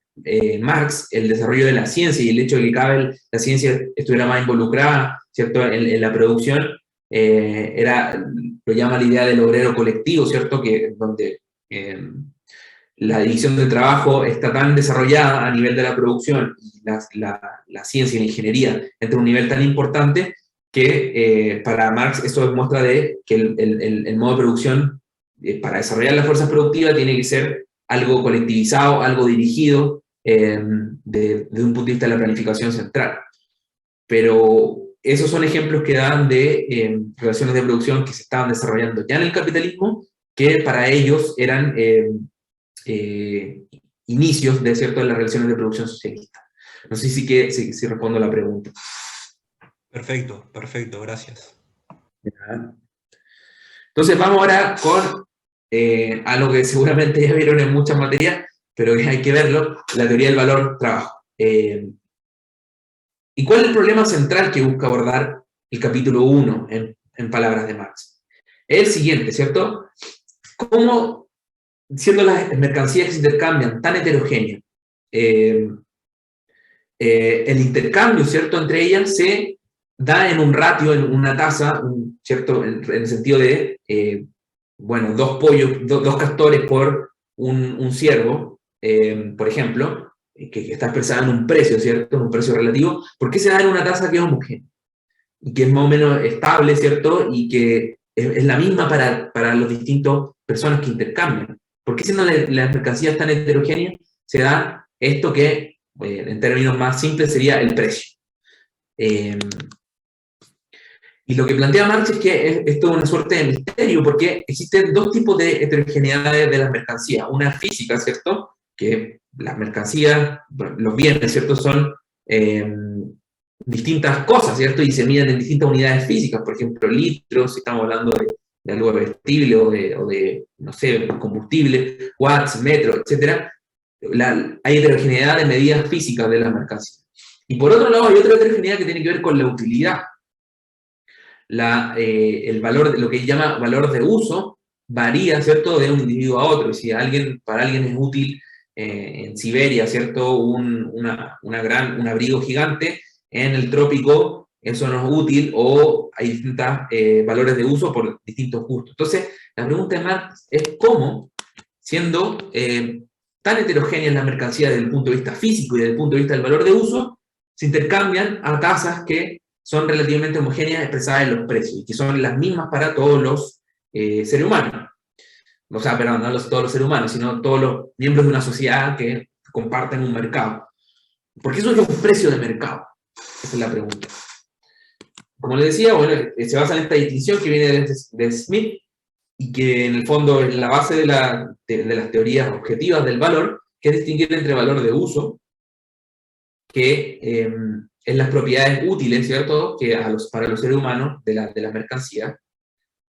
Marx, el desarrollo de la ciencia y el hecho de que cada vez la ciencia estuviera más involucrada, ¿cierto?, en la producción, lo llama la idea del obrero colectivo, ¿cierto?, que donde la división del trabajo está tan desarrollada a nivel de la producción y la ciencia y la ingeniería entra a un nivel tan importante que para Marx eso demuestra que el modo de producción para desarrollar las fuerzas productivas tiene que ser algo colectivizado, algo dirigido desde un punto de vista de la planificación central. Pero esos son ejemplos que dan de relaciones de producción que se estaban desarrollando ya en el capitalismo, que para ellos eran inicios de, ¿cierto?, de las relaciones de producción socialista. No sé si respondo a la pregunta. Perfecto, perfecto, gracias. Entonces vamos ahora con algo que seguramente ya vieron en muchas materias, pero que hay que verlo, la teoría del valor-trabajo. ¿Y cuál es el problema central que busca abordar el capítulo 1 en palabras de Marx? Es el siguiente, ¿cierto? ¿Cómo, siendo las mercancías que se intercambian tan heterogéneas, el intercambio, ¿cierto?, entre ellas se da en un ratio, en una tasa, ¿cierto?, en el sentido de, bueno, dos castores por un ciervo, por ejemplo, que está expresada en un precio, ¿cierto?, en un precio relativo. ¿Por qué se da en una tasa que es homogénea? Y que es más o menos estable, ¿cierto?, y que es la misma para los distintos personas que intercambian. ¿Por qué siendo las mercancías tan heterogéneas se da esto que, en términos más simples, sería el precio? Y lo que plantea Marx es que esto es una suerte de misterio, porque existen dos tipos de heterogeneidades de las mercancías. Una física, ¿cierto?, que las mercancías, los bienes, ¿cierto?, son distintas cosas, ¿cierto?, y se miden en distintas unidades físicas, por ejemplo, litros, si estamos hablando de algo vestible o de, no sé, combustible, watts, metros, etc. Hay heterogeneidad de medidas físicas de las mercancías. Y por otro lado hay otra heterogeneidad que tiene que ver con la utilidad. El valor, lo que llama valor de uso, varía, ¿cierto?, de un individuo a otro. Si para alguien es útil en Siberia, ¿cierto?, un abrigo gigante, en el trópico eso no es útil, o hay distintos valores de uso por distintos gustos. Entonces, la pregunta de Marx es cómo, siendo tan heterogéneas las mercancías desde el punto de vista físico y desde el punto de vista del valor de uso, se intercambian a tasas que son relativamente homogéneas expresadas en los precios, y que son las mismas para todos los seres humanos. O sea, perdón, no todos los seres humanos, sino todos los miembros de una sociedad que comparten un mercado. ¿Por qué surge un precio de mercado? Esa es la pregunta. Como les decía, bueno, se basa en esta distinción que viene de Smith, y que en el fondo es la base de las teorías objetivas del valor, que es distinguir entre valor de uso, que es las propiedades útiles, ¿cierto?, que para los seres humanos de las mercancías,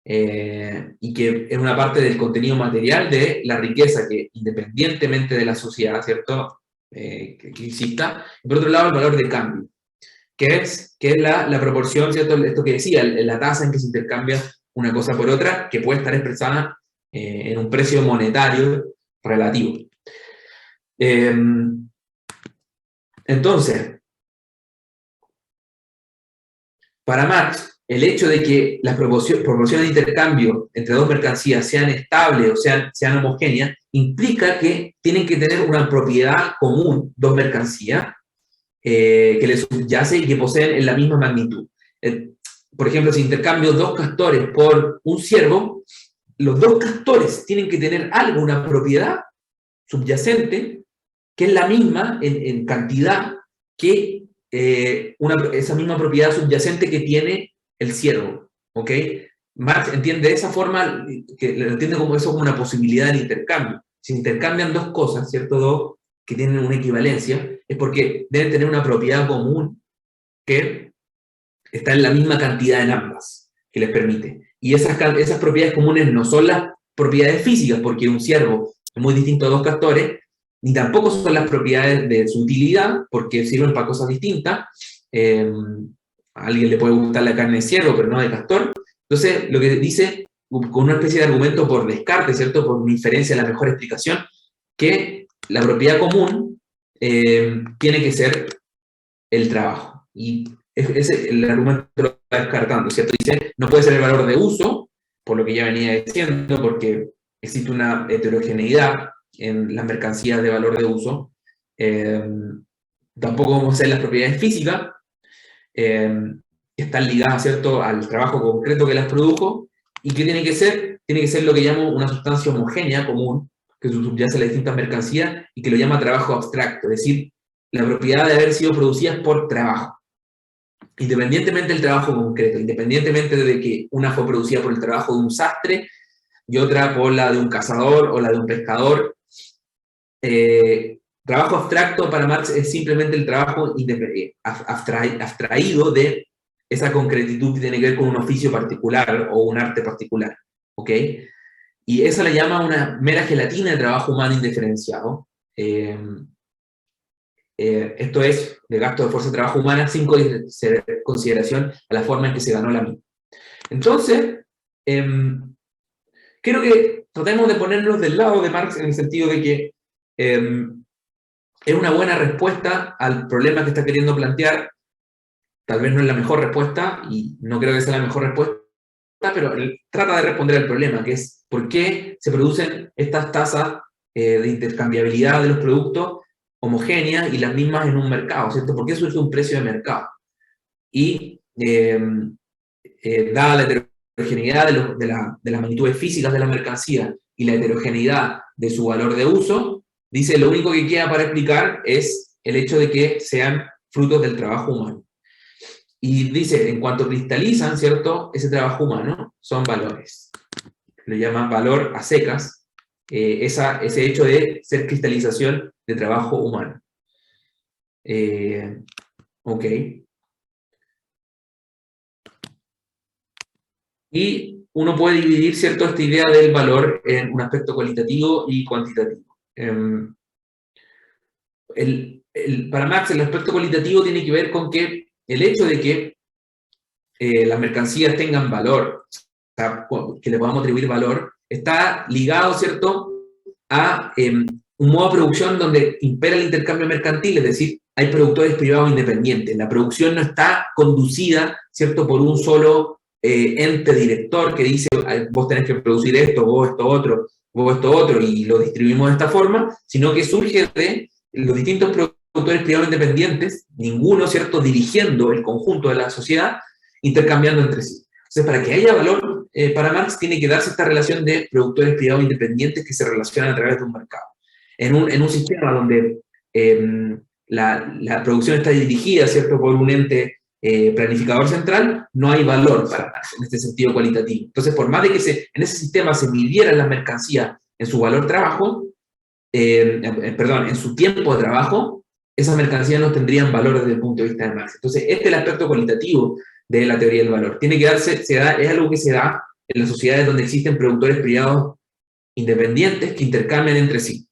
y que es una parte del contenido material de la riqueza que, independientemente de la sociedad, ¿cierto?, que exista. Y por otro lado, el valor de cambio, que es la proporción, ¿cierto?, esto que decía, la tasa en que se intercambia una cosa por otra, que puede estar expresada en un precio monetario relativo. Entonces, para Marx, el hecho de que las proporciones de intercambio entre dos mercancías sean estables o sean homogéneas, implica que tienen que tener una propiedad común, dos mercancías, que les subyace y que poseen en la misma magnitud. Por ejemplo, si intercambio dos castores por un ciervo, los dos castores tienen que tener una propiedad subyacente, que es la misma en cantidad que esa misma propiedad subyacente que tiene el ciervo, ¿ok? Marx entiende de esa forma, que lo entiende como eso, como una posibilidad de intercambio. Si intercambian dos cosas, ¿cierto?, dos que tienen una equivalencia, es porque deben tener una propiedad común que está en la misma cantidad en ambas, que les permite. Y esas propiedades comunes no son las propiedades físicas, porque un ciervo es muy distinto a dos castores, ni tampoco son las propiedades de su utilidad, porque sirven para cosas distintas. A alguien le puede gustar la carne de ciervo, pero no de castor. Entonces, lo que dice, con una especie de argumento por descarte, ¿cierto?, por una inferencia a la mejor explicación, que la propiedad común tiene que ser el trabajo. Y ese el argumento lo está descartando, ¿cierto? Dice, no puede ser el valor de uso, por lo que ya venía diciendo, porque existe una heterogeneidad en las mercancías de valor de uso. Tampoco vamos a ser las propiedades físicas, que están ligadas, ¿cierto?, al trabajo concreto que las produjo, y que tiene que ser lo que llamo una sustancia homogénea, común, que subyace a las distintas mercancías, y que lo llama trabajo abstracto, es decir, la propiedad de haber sido producidas por trabajo. Independientemente del trabajo concreto, independientemente de que una fue producida por el trabajo de un sastre, y otra por la de un cazador o la de un pescador. Trabajo abstracto para Marx es simplemente el trabajo abstraído de esa concretitud que tiene que ver con un oficio particular o un arte particular, ¿ok? Y eso le llama una mera gelatina de trabajo humano indiferenciado. Esto es, de gasto de fuerza de trabajo humana sin consideración a la forma en que se ganó la misma. Entonces, creo que tratemos de ponernos del lado de Marx en el sentido de que es una buena respuesta al problema que está queriendo plantear. Tal vez no es la mejor respuesta, y no creo que sea la mejor respuesta, pero él trata de responder al problema, que es por qué se producen estas tasas de intercambiabilidad de los productos homogéneas y las mismas en un mercado, ¿cierto? ¿Por qué surge un precio de mercado? Y dada la heterogeneidad de las magnitudes físicas de la mercancía y la heterogeneidad de su valor de uso, dice, lo único que queda para explicar es el hecho de que sean frutos del trabajo humano. Y dice, en cuanto cristalizan, ¿cierto?, ese trabajo humano son valores. Lo llaman valor a secas, ese hecho de ser cristalización de trabajo humano. Ok. Y uno puede dividir, ¿cierto?, esta idea del valor en un aspecto cualitativo y cuantitativo. Para Marx, el aspecto cualitativo tiene que ver con que el hecho de que las mercancías tengan valor, o sea, que le podamos atribuir valor, está ligado, ¿cierto?, a un modo de producción donde impera el intercambio mercantil, es decir, hay productores privados independientes. La producción no está conducida, ¿cierto?, por un solo ente director que dice, vos tenés que producir esto, vos esto otro, y lo distribuimos de esta forma, sino que surge de los distintos productores privados independientes, ninguno, ¿cierto?, dirigiendo el conjunto de la sociedad, intercambiando entre sí. Entonces, para que haya valor, para Marx tiene que darse esta relación de productores privados independientes que se relacionan a través de un mercado. En un sistema donde la producción está dirigida, ¿cierto?, por un ente planificador central, no hay valor para Marx en este sentido cualitativo. Entonces, por más de que en ese sistema se midieran las mercancías en su valor trabajo, en su tiempo de trabajo, esas mercancías no tendrían valor desde el punto de vista de Marx. Entonces, este es el aspecto cualitativo de la teoría del valor. Tiene que darse, es algo que se da en las sociedades donde existen productores privados independientes que intercambian entre sí.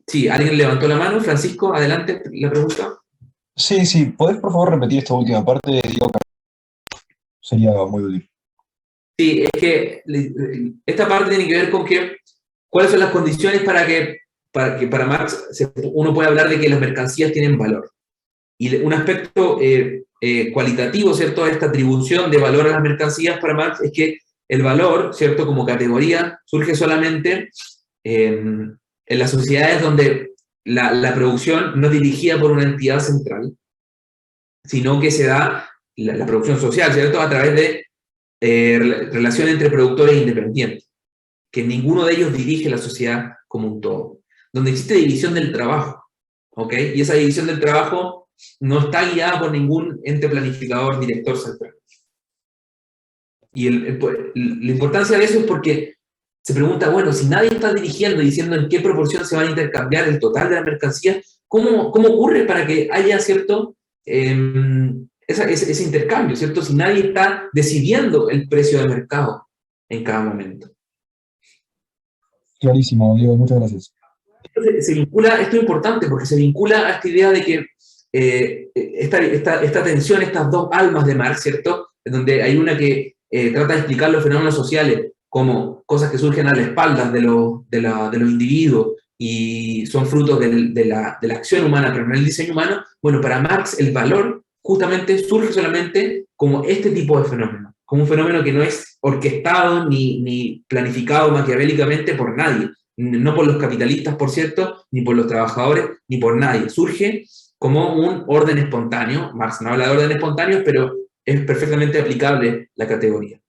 Sí, ¿alguien levantó la mano? Francisco, adelante, la pregunta. Sí, ¿podés por favor repetir esta última parte? Sería muy útil. Sí, es que esta parte tiene que ver con cuáles son las condiciones para Marx uno puede hablar de que las mercancías tienen valor. Y un aspecto cualitativo, ¿cierto?, de esta atribución de valor a las mercancías para Marx es que el valor, ¿cierto?, como categoría, surge solamente en las sociedades donde la producción no es dirigida por una entidad central, sino que se da la producción social, ¿cierto?, a través de relación entre productores independientes, que ninguno de ellos dirige la sociedad como un todo, donde existe división del trabajo, ¿ok? Y esa división del trabajo no está guiada por ningún ente planificador, director central. Y la importancia de eso es porque se pregunta, bueno, si nadie está dirigiendo y diciendo en qué proporción se van a intercambiar el total de las mercancías, ¿cómo ocurre para que haya, ¿cierto?, ese intercambio, ¿cierto? Si nadie está decidiendo el precio de mercado en cada momento. Clarísimo, Diego, muchas gracias. Entonces, esto es importante porque se vincula a esta idea de que esta tensión, estas dos almas de Marx, ¿cierto?, en donde hay una que trata de explicar los fenómenos sociales como cosas que surgen a la espalda de los individuos y son frutos de la acción humana, pero no el diseño humano, bueno, para Marx el valor justamente surge solamente como este tipo de fenómeno, como un fenómeno que no es orquestado ni planificado maquiavélicamente por nadie, no por los capitalistas, por cierto, ni por los trabajadores, ni por nadie. Surge como un orden espontáneo. Marx no habla de orden espontáneo, pero es perfectamente aplicable la categoría.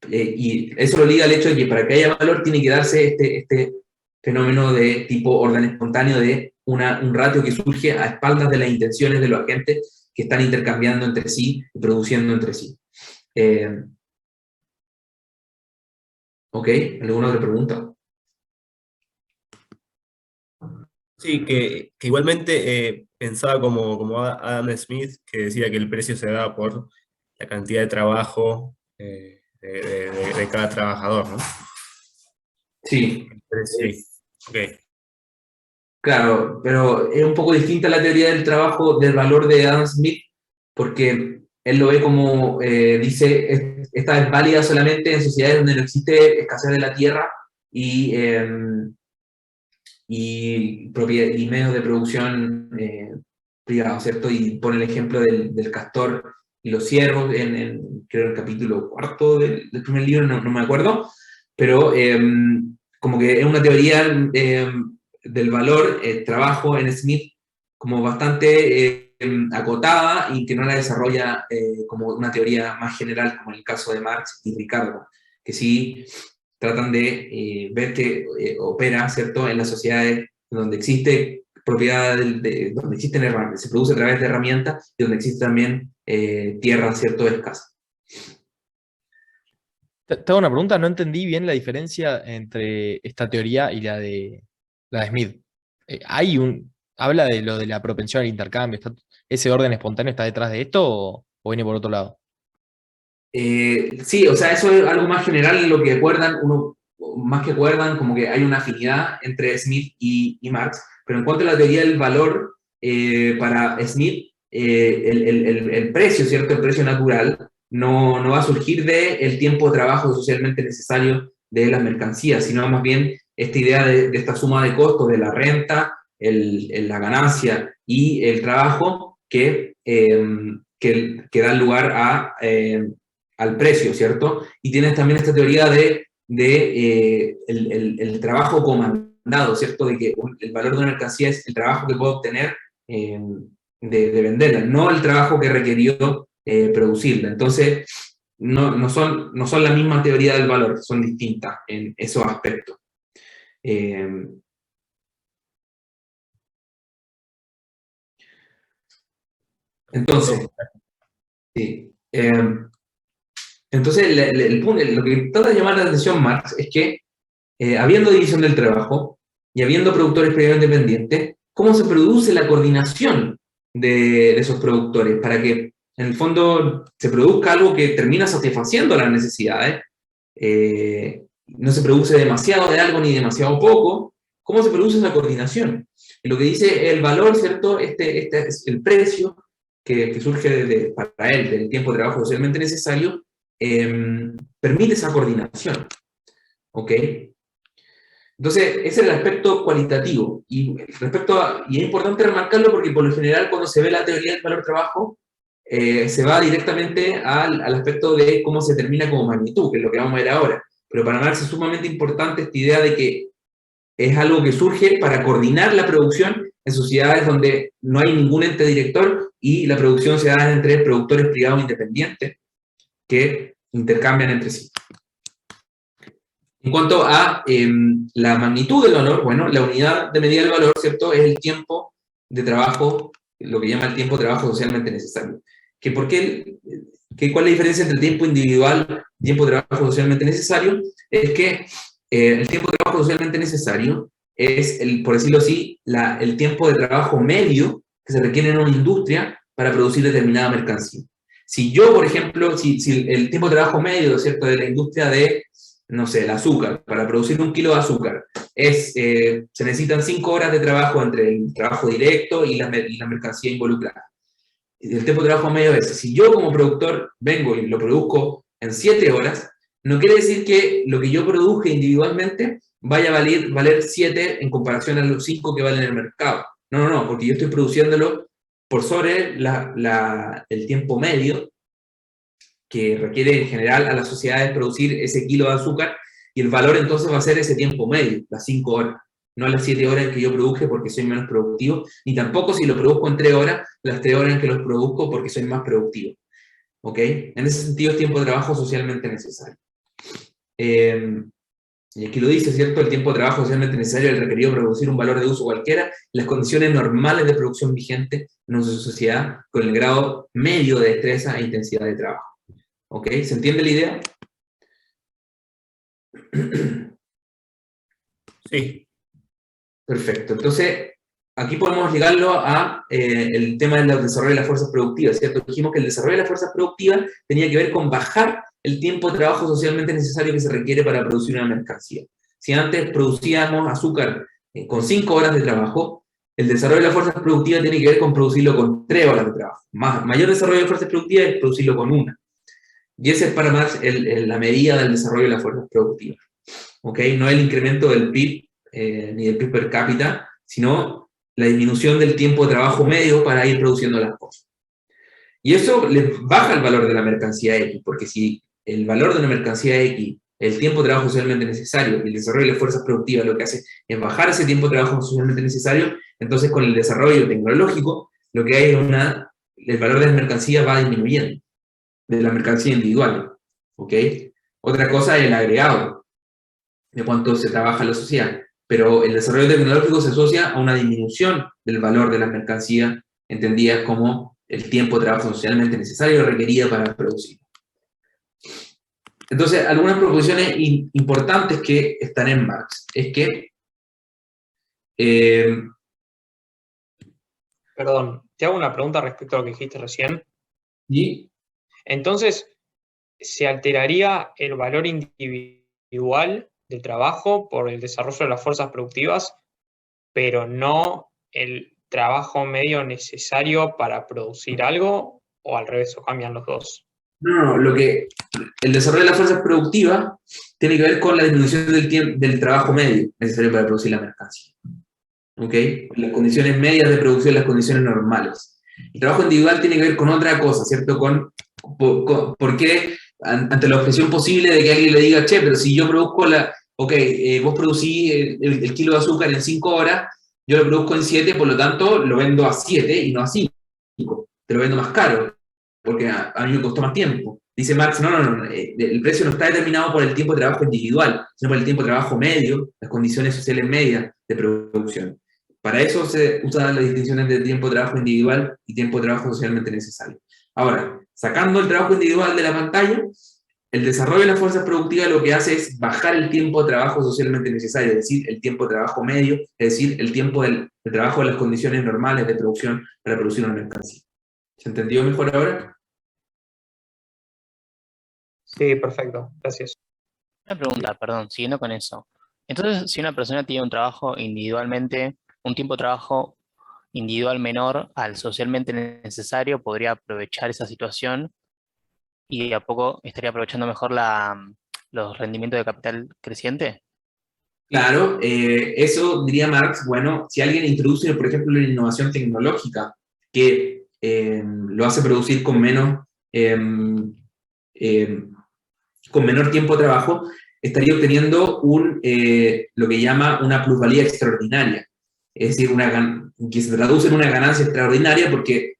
Y eso lo liga al hecho de que para que haya valor tiene que darse este fenómeno de tipo orden espontáneo, de un ratio que surge a espaldas de las intenciones de los agentes que están intercambiando entre sí y produciendo entre sí. ¿Ok? ¿Alguna otra pregunta? Sí, que igualmente pensaba como Adam Smith, que decía que el precio se da por la cantidad de trabajo de cada trabajador, ¿no? Sí. Sí, ok. Claro, pero es un poco distinta la teoría del trabajo, del valor de Adam Smith, porque él lo ve como, dice, esta es válida solamente en sociedades donde no existe escasez de la tierra y medios de producción privados, ¿cierto? Y pone el ejemplo del castor y los ciervos, creo en el capítulo 4 del primer libro, no me acuerdo, pero como que es una teoría del valor, trabajo en Smith, como bastante acotada y que no la desarrolla como una teoría más general, como en el caso de Marx y Ricardo, que sí tratan de ver que opera, ¿cierto?, en las sociedades donde existe propiedad, donde existen herramientas, se produce a través de herramientas y donde existe también tierra, ¿cierto?, escasa. Te hago una pregunta, no entendí bien la diferencia entre esta teoría y la de Smith. ¿Habla de lo de la propensión al intercambio? ¿Ese orden espontáneo está detrás de esto o viene por otro lado? Sí, o sea, eso es algo más general, lo que acuerdan, más que acuerdan, como que hay una afinidad entre Smith y Marx, pero en cuanto a la teoría del valor, para Smith, el precio, ¿cierto? El precio natural no va a surgir del tiempo de trabajo socialmente necesario de las mercancías, sino más bien esta idea de esta suma de costos de la renta, la ganancia y el trabajo que da lugar al precio, ¿cierto? Y tienes también esta teoría de el trabajo comandado, ¿cierto? De que el valor de una mercancía es el trabajo que puedo obtener de venderla, no el trabajo que requirió producirla. Entonces, no son la misma teoría del valor, son distintas en esos aspectos. Entonces, sí. Entonces, el punto, lo que trata de llamar la atención Marx es que, habiendo división del trabajo y habiendo productores previamente dependientes, ¿cómo se produce la coordinación de esos productores para que, en el fondo, se produzca algo que termina satisfaciendo las necesidades? No se produce demasiado de algo ni demasiado poco. ¿Cómo se produce esa coordinación? Y lo que dice el valor, ¿cierto? Este es el precio que surge para él del tiempo de trabajo socialmente necesario, permite esa coordinación. ¿Ok? Entonces, ese es el aspecto cualitativo. Y es importante remarcarlo porque por lo general cuando se ve la teoría del valor trabajo, se va directamente al aspecto de cómo se determina como magnitud, que es lo que vamos a ver ahora. Pero para Marx es sumamente importante esta idea de que es algo que surge para coordinar la producción en sociedades donde no hay ningún ente director y la producción se da entre productores privados independientes que intercambian entre sí. En cuanto a la magnitud del valor, bueno, la unidad de medida del valor, ¿cierto?, es el tiempo de trabajo, lo que llama el tiempo de trabajo socialmente necesario. ¿Cuál es la diferencia entre el tiempo individual y tiempo de trabajo socialmente necesario? Es que el tiempo de trabajo socialmente necesario es, por decirlo así, el tiempo de trabajo medio que se requiere en una industria para producir determinada mercancía. Si yo, por ejemplo, si el tiempo de trabajo medio, ¿cierto?, de la industria de, no sé, el azúcar, para producir 1 kilo de azúcar, se necesitan 5 horas de trabajo entre el trabajo directo y la mercancía involucrada. el tiempo de trabajo medio es, si yo como productor vengo y lo produzco en 7 horas, no quiere decir que lo que yo produje individualmente vaya a valer 7 en comparación a los 5 que valen en el mercado. No, porque yo estoy produciéndolo por sobre el tiempo medio que requiere en general a las sociedades producir ese kilo de azúcar, y el valor entonces va a ser ese tiempo medio, las 5 horas, no las 7 horas en que yo produje porque soy menos productivo, ni tampoco si lo produzco en 3 horas, las 3 horas en que los produzco porque soy más productivo. ¿Ok? En ese sentido es tiempo de trabajo socialmente necesario. Y aquí lo dice, ¿cierto? El tiempo de trabajo socialmente necesario es el requerido para producir un valor de uso cualquiera, las condiciones normales de producción vigentes en nuestra sociedad, con el grado medio de destreza e intensidad de trabajo. ¿Ok? ¿Se entiende la idea? Sí. Perfecto. Entonces, aquí podemos ligarlo a el tema del desarrollo de las fuerzas productivas, ¿cierto? Dijimos que el desarrollo de las fuerzas productivas tenía que ver con bajar el tiempo de trabajo socialmente necesario que se requiere para producir una mercancía. Si antes producíamos azúcar con 5 horas de trabajo, el desarrollo de las fuerzas productivas tiene que ver con producirlo con 3 horas de trabajo. Mayor desarrollo de fuerzas productivas es producirlo con 1. Y esa es para Marx la medida del desarrollo de las fuerzas productivas. ¿Ok? No el incremento del PIB ni del PIB per cápita, sino la disminución del tiempo de trabajo medio para ir produciendo las cosas. Y eso le baja el valor de la mercancía X, porque si el valor de una mercancía X, el tiempo de trabajo socialmente necesario y el desarrollo de las fuerzas productivas lo que hace es bajar ese tiempo de trabajo socialmente necesario, entonces con el desarrollo tecnológico lo que hay es el valor de las mercancías va disminuyendo, de la mercancía individual. ¿Ok? Otra cosa es el agregado, de cuánto se trabaja en la sociedad. Pero el desarrollo tecnológico se asocia a una disminución del valor de las mercancías, entendidas como el tiempo de trabajo socialmente necesario requerido para producir. Entonces, algunas proposiciones importantes que están en Marx es que... Perdón, te hago una pregunta respecto a lo que dijiste recién. ¿Y? Entonces, ¿se alteraría el valor individual del trabajo por el desarrollo de las fuerzas productivas, pero no el trabajo medio necesario para producir algo, o al revés, o cambian los dos? No, el desarrollo de las fuerzas productivas tiene que ver con la disminución del trabajo medio necesario para producir la mercancía. ¿Ok? Las condiciones medias de producción, las condiciones normales. El trabajo individual tiene que ver con otra cosa, ¿cierto? ¿Por qué ante la objeción posible de que alguien le diga, che, pero si yo produzco vos producís el kilo de azúcar en 5 horas, yo lo produzco en 7, por lo tanto lo vendo a 7 y no a 5. Te lo vendo más caro, porque a mí me costó más tiempo. Dice Marx, no, el precio no está determinado por el tiempo de trabajo individual, sino por el tiempo de trabajo medio, las condiciones sociales medias de producción. Para eso se usan las distinciones de tiempo de trabajo individual y tiempo de trabajo socialmente necesario. Ahora, sacando el trabajo individual de la pantalla, el desarrollo de las fuerzas productivas lo que hace es bajar el tiempo de trabajo socialmente necesario, es decir, el tiempo de trabajo medio, es decir, el tiempo de trabajo de las condiciones normales de producción para producir una mercancía. ¿Se entendió mejor ahora? Sí, perfecto, gracias. Una pregunta, perdón, siguiendo con eso. Entonces, si una persona tiene un trabajo individualmente, un tiempo de trabajo individual menor al socialmente necesario, podría aprovechar esa situación y de a poco estaría aprovechando mejor los rendimientos de capital creciente. Claro, eso diría Marx, bueno, si alguien introduce, por ejemplo, la innovación tecnológica que lo hace producir con menor tiempo de trabajo, estaría obteniendo lo que llama una plusvalía extraordinaria. Es decir, que se traduce en una ganancia extraordinaria porque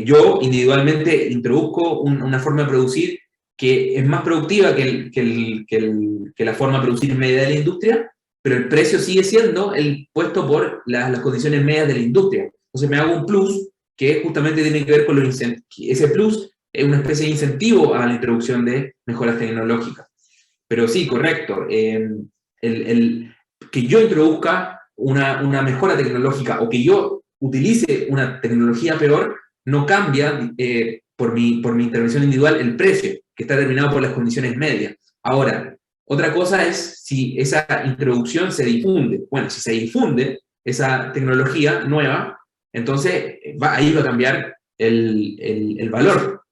yo individualmente introduzco una forma de producir que es más productiva que la forma de producir media de la industria, pero el precio sigue siendo el puesto por las condiciones medias de la industria. Entonces me hago un plus que justamente tiene que ver con los incentivos. Ese plus es una especie de incentivo a la introducción de mejoras tecnológicas. Pero sí, correcto. Que yo introduzca una mejora tecnológica o que yo utilice una tecnología peor no cambia por mi intervención individual el precio, que está determinado por las condiciones medias. Ahora, otra cosa es si esa introducción se difunde. Bueno, si se difunde esa tecnología nueva, entonces ahí va a cambiar el valor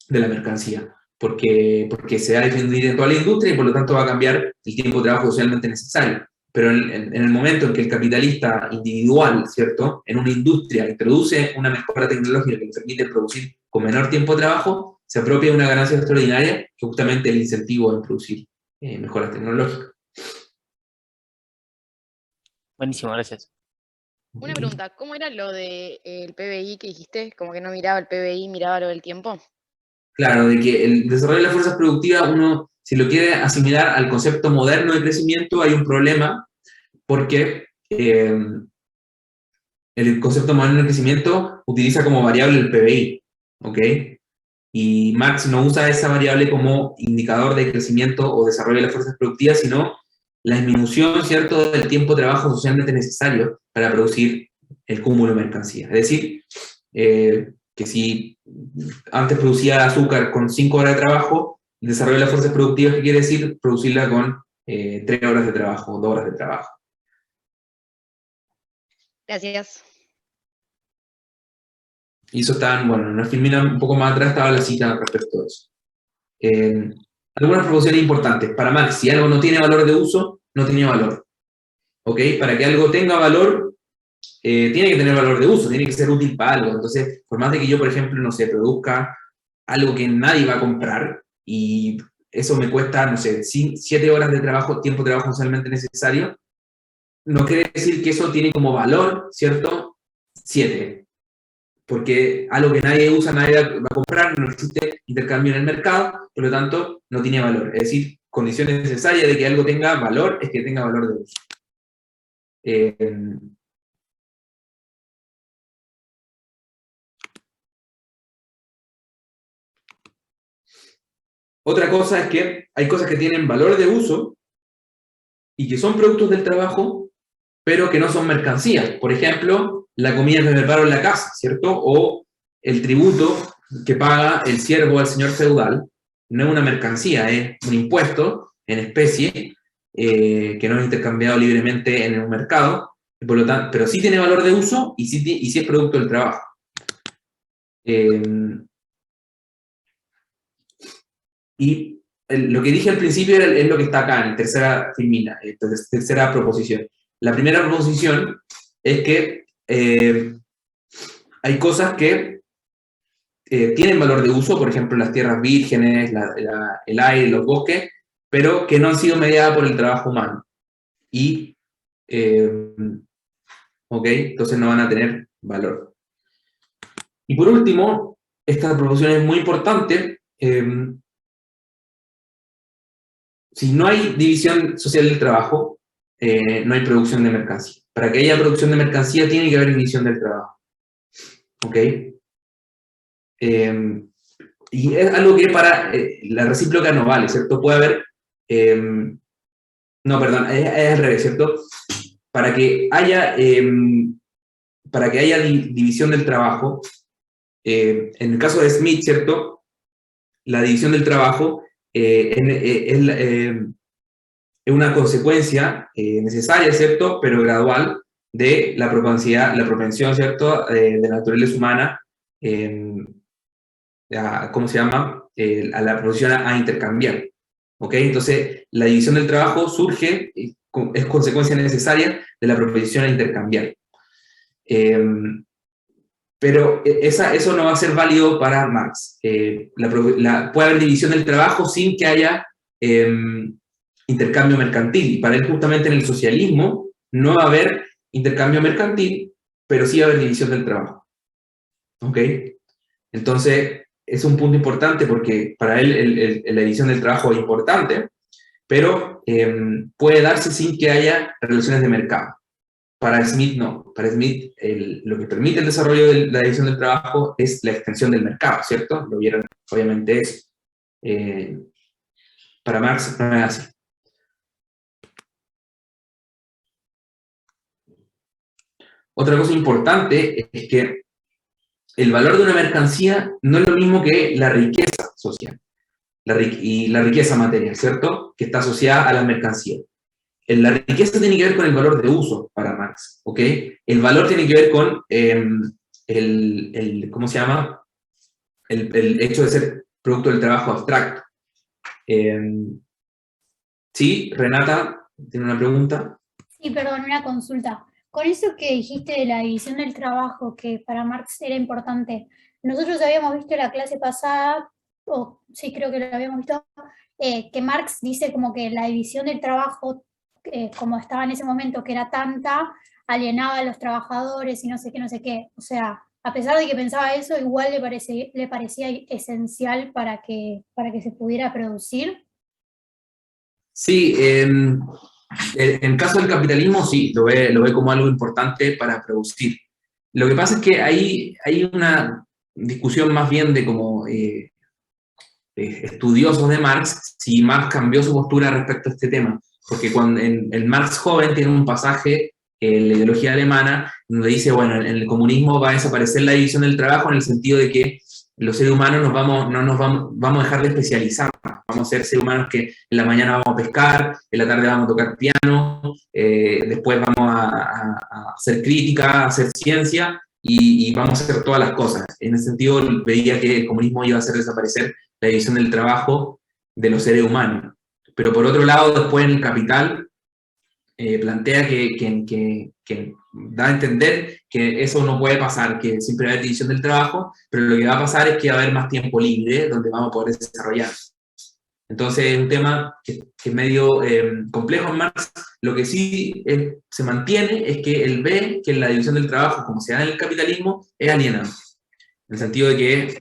de la mercancía, porque se va a difundir en toda la industria y por lo tanto va a cambiar el tiempo de trabajo socialmente necesario. Pero en el momento en que el capitalista individual, ¿cierto?, en una industria introduce una mejora tecnológica que le permite producir con menor tiempo de trabajo, se apropia de una ganancia extraordinaria, que justamente el incentivo en producir mejoras tecnológicas. Buenísimo, gracias. Una pregunta, ¿cómo era lo del PBI que dijiste? Como que no miraba el PBI, miraba lo del tiempo. Claro, de que el desarrollo de las fuerzas productivas, uno, si lo quiere asimilar al concepto moderno de crecimiento, hay un problema, porque el concepto moderno de crecimiento utiliza como variable el PBI, ¿ok? Y Marx no usa esa variable como indicador de crecimiento o desarrollo de las fuerzas productivas, sino la disminución, ¿cierto?, del tiempo de trabajo socialmente necesario para producir el cúmulo de mercancía. Es decir, que si antes producía azúcar con 5 horas de trabajo, el desarrollo de las fuerzas productivas, ¿qué quiere decir? Producirla con 3 horas de trabajo o 2 horas de trabajo. Gracias. Y eso está, bueno, en una filmina un poco más atrás estaba la cita respecto a eso. Algunas proposiciones importantes. Para Marx, si algo no tiene valor de uso, no tiene valor. ¿Ok? Para que algo tenga valor, tiene que tener valor de uso, tiene que ser útil para algo. Entonces, por más de que yo, por ejemplo, no sé, produzca algo que nadie va a comprar, y eso me cuesta, no sé, 7 horas de trabajo, tiempo de trabajo socialmente necesario, no quiere decir que eso tiene como valor, ¿cierto? 7. Porque algo que nadie usa, nadie va a comprar, no existe intercambio en el mercado, por lo tanto, no tiene valor. Es decir, condición necesaria de que algo tenga valor es que tenga valor de uso. Otra cosa es que hay cosas que tienen valor de uso y que son productos del trabajo, pero que no son mercancías. Por ejemplo, la comida que me preparo en la casa, ¿cierto? O el tributo que paga el siervo al señor feudal. No es una mercancía, es un impuesto en especie que no es intercambiado libremente en un mercado, y por lo tanto, pero sí tiene valor de uso y sí es producto del trabajo. Y lo que dije al principio es lo que está acá, en tercera filmina, tercera proposición. La primera proposición es que hay cosas que tienen valor de uso, por ejemplo, las tierras vírgenes, el aire, los bosques, pero que no han sido mediadas por el trabajo humano. Y, ok, entonces no van a tener valor. Y por último, esta proposición es muy importante. Si no hay división social del trabajo, no hay producción de mercancía. Para que haya producción de mercancía tiene que haber división del trabajo. ¿Ok? Y es algo que para la recíproca no vale, ¿cierto? Puede haber... no, perdón, es al revés, ¿cierto? Para que haya división del trabajo, en el caso de Smith, ¿cierto? La división del trabajo es una consecuencia necesaria, ¿cierto? Pero gradual de la propensión, ¿cierto? De la naturaleza humana, ¿cómo se llama? A la propensión a intercambiar. ¿Ok? Entonces, la división del trabajo surge, es consecuencia necesaria de la propensión a intercambiar. Pero eso no va a ser válido para Marx. Puede haber división del trabajo sin que haya intercambio mercantil. Y para él, justamente en el socialismo, no va a haber intercambio mercantil, pero sí va a haber división del trabajo. ¿Ok? Entonces, es un punto importante porque para él la división del trabajo es importante, pero puede darse sin que haya relaciones de mercado. Para Smith no. Para Smith lo que permite el desarrollo de la división del trabajo es la extensión del mercado, ¿cierto? Lo vieron obviamente eso. Para Marx no es así. Otra cosa importante es que el valor de una mercancía no es lo mismo que la riqueza social y la riqueza material, ¿cierto? Que está asociada a la mercancía. La riqueza tiene que ver con el valor de uso para Marx, ¿ok? El valor tiene que ver con ¿cómo se llama? El hecho de ser producto del trabajo abstracto. Sí, Renata, tiene una pregunta. Sí, perdón, una consulta. Con eso que dijiste de la división del trabajo, que para Marx era importante, nosotros habíamos visto la clase pasada, o sí creo que lo habíamos visto, que Marx dice como que la división del trabajo, como estaba en ese momento, que era tanta, alienaba a los trabajadores y no sé qué, no sé qué. O sea, a pesar de que pensaba eso, igual le parecía esencial para que se pudiera producir. Sí, en caso del capitalismo, sí, lo ve como algo importante para producir. Lo que pasa es que hay una discusión más bien de como estudiosos de Marx, si Marx cambió su postura respecto a este tema. Porque cuando en el Marx joven tiene un pasaje en la ideología alemana donde dice, bueno, en el comunismo va a desaparecer la división del trabajo en el sentido de que los seres humanos vamos a dejar de especializarnos. Vamos a ser seres humanos que en la mañana vamos a pescar, en la tarde vamos a tocar piano, después vamos a hacer crítica, a hacer ciencia, y vamos a hacer todas las cosas. En ese sentido, veía que el comunismo iba a hacer desaparecer la división del trabajo de los seres humanos. Pero por otro lado, después en el Capital, plantea que da a entender que eso no puede pasar, que siempre va a haber división del trabajo, pero lo que va a pasar es que va a haber más tiempo libre donde vamos a poder desarrollar. Entonces es un tema que es medio complejo en Marx. Lo que sí se mantiene es que él ve que la división del trabajo, como se da en el capitalismo, es alienante. En el sentido de que,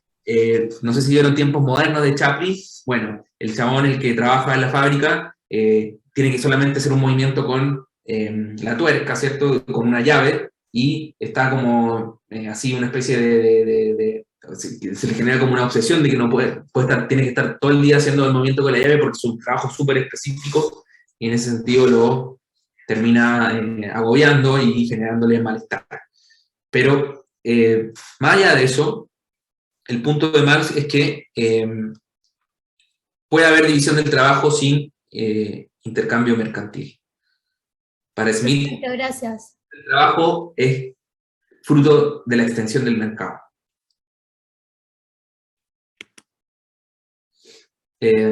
no sé si vieron Tiempos Modernos de Chaplin, bueno, el chabón, el que trabaja en la fábrica, tiene que solamente hacer un movimiento con la tuerca, ¿cierto? Con una llave, y está como así una especie se le genera como una obsesión de que no puede estar, tiene que estar todo el día haciendo el movimiento con la llave porque es un trabajo súper específico, y en ese sentido lo termina agobiando y generándole malestar. Pero más allá de eso, el punto de Marx es que puede haber división del trabajo sin intercambio mercantil. Para Smith, Perfecto, gracias. el trabajo es fruto de la extensión del mercado. Esto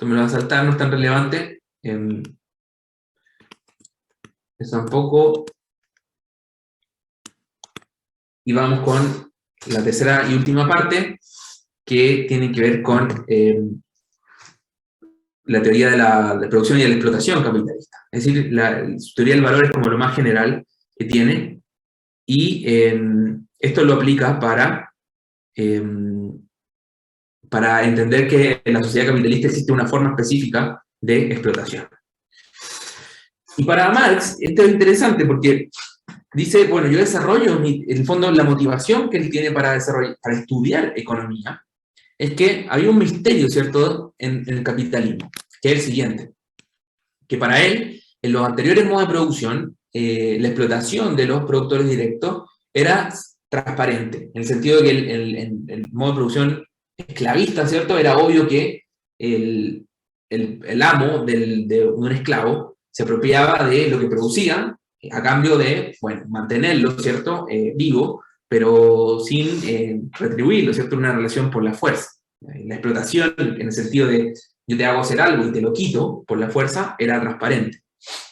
me lo va a saltar, no es tan relevante. Eso tampoco. Y vamos con la tercera y última parte, que tiene que ver con la teoría de la producción y de la explotación capitalista. Es decir, su teoría del valor es como lo más general que tiene, y esto lo aplica para entender que en la sociedad capitalista existe una forma específica de explotación. Y para Marx esto es interesante porque dice, bueno, yo desarrollo, en el fondo, la motivación que él tiene para estudiar economía, es que había un misterio, ¿cierto?, en el capitalismo, que es el siguiente, que para él, en los anteriores modos de producción, la explotación de los productores directos era transparente, en el sentido de que el modo de producción esclavista, ¿cierto?, era obvio que el amo de un esclavo se apropiaba de lo que producía a cambio de, bueno, mantenerlo, ¿cierto?, vivo, pero sin retribuirlo, ¿cierto?, una relación por la fuerza. La explotación, en el sentido de yo te hago hacer algo y te lo quito por la fuerza, era transparente.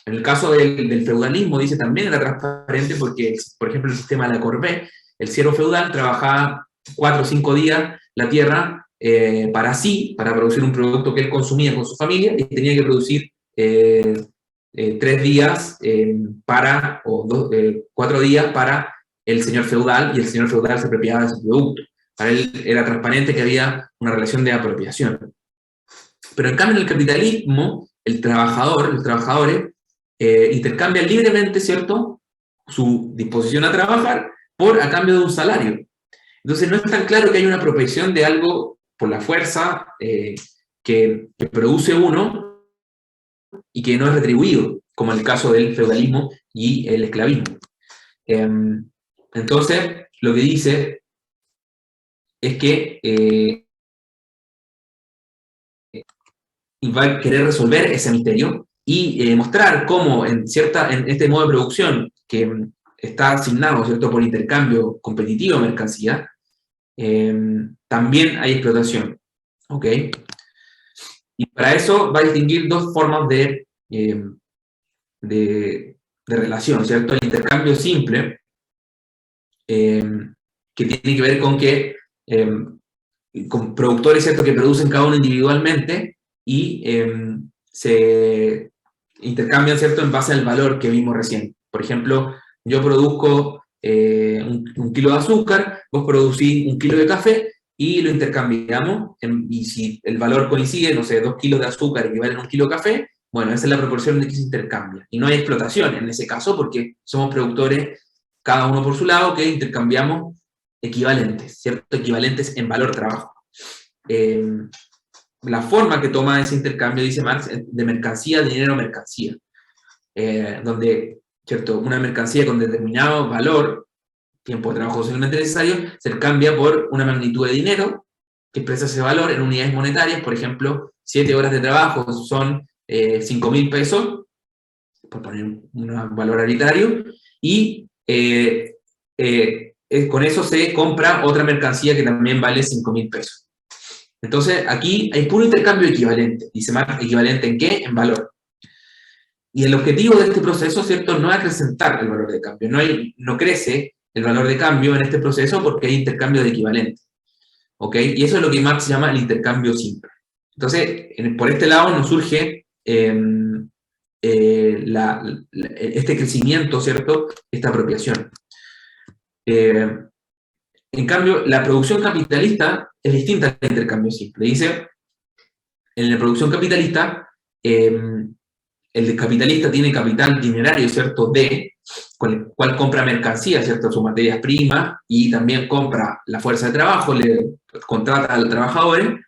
En el caso del feudalismo, dice, también era transparente porque, por ejemplo, el sistema de la corvée, el siervo feudal trabajaba 4 o 5 días la tierra para sí, para producir un producto que él consumía con su familia, y tenía que producir 3 días o 4 días para el señor feudal, y el señor feudal se apropiaba de ese producto. Para él era transparente que había una relación de apropiación. Pero en cambio en el capitalismo, los trabajadores, intercambian libremente, ¿cierto?, su disposición a trabajar a cambio de un salario. Entonces no es tan claro que haya una apropiación de algo por la fuerza que produce uno y que no es retribuido, como en el caso del feudalismo y el esclavismo. Entonces, lo que dice es que va a querer resolver ese misterio, y mostrar cómo en este modo de producción que está asignado, ¿cierto?, por intercambio competitivo de mercancía, también hay explotación, ¿ok? Y para eso va a distinguir dos formas de relación, ¿cierto? El intercambio simple, que tiene que ver con que con productores, ¿cierto?, que producen cada uno individualmente y se intercambian, ¿cierto?, en base al valor que vimos recién. Por ejemplo, yo produzco un kilo de azúcar, vos producís un kilo de café y lo intercambiamos, y si el valor coincide, no sé, 2 kilos de azúcar equivalen a 1 kilo de café, bueno, esa es la proporción de que se intercambia. Y no hay explotación en ese caso porque somos productores, cada uno por su lado, que intercambiamos equivalentes, ¿cierto? Equivalentes en valor trabajo. La forma que toma ese intercambio, dice Marx, de mercancía, dinero, mercancía. Donde, ¿cierto?, una mercancía con determinado valor, tiempo de trabajo socialmente necesario, se cambia por una magnitud de dinero que expresa ese valor en unidades monetarias. Por ejemplo, 7 horas de trabajo son 5.000 pesos, por poner un valor arbitrario, y con eso se compra otra mercancía que también vale 5.000 pesos. Entonces, aquí hay puro intercambio equivalente. Dice Marx, ¿equivalente en qué? En valor. Y el objetivo de este proceso, ¿cierto?, no es acrecentar el valor de cambio. No crece el valor de cambio en este proceso porque hay intercambio de equivalente. ¿Ok? Y eso es lo que Marx llama el intercambio simple. Entonces, por este lado nos surge este crecimiento, ¿cierto?, esta apropiación. En cambio, la producción capitalista es distinta al intercambio simple. Dice, en la producción capitalista, el capitalista tiene capital dinerario, ¿cierto?, con el cual compra mercancías, ¿cierto?, sus materias primas, y también compra la fuerza de trabajo, le contrata a los trabajadores,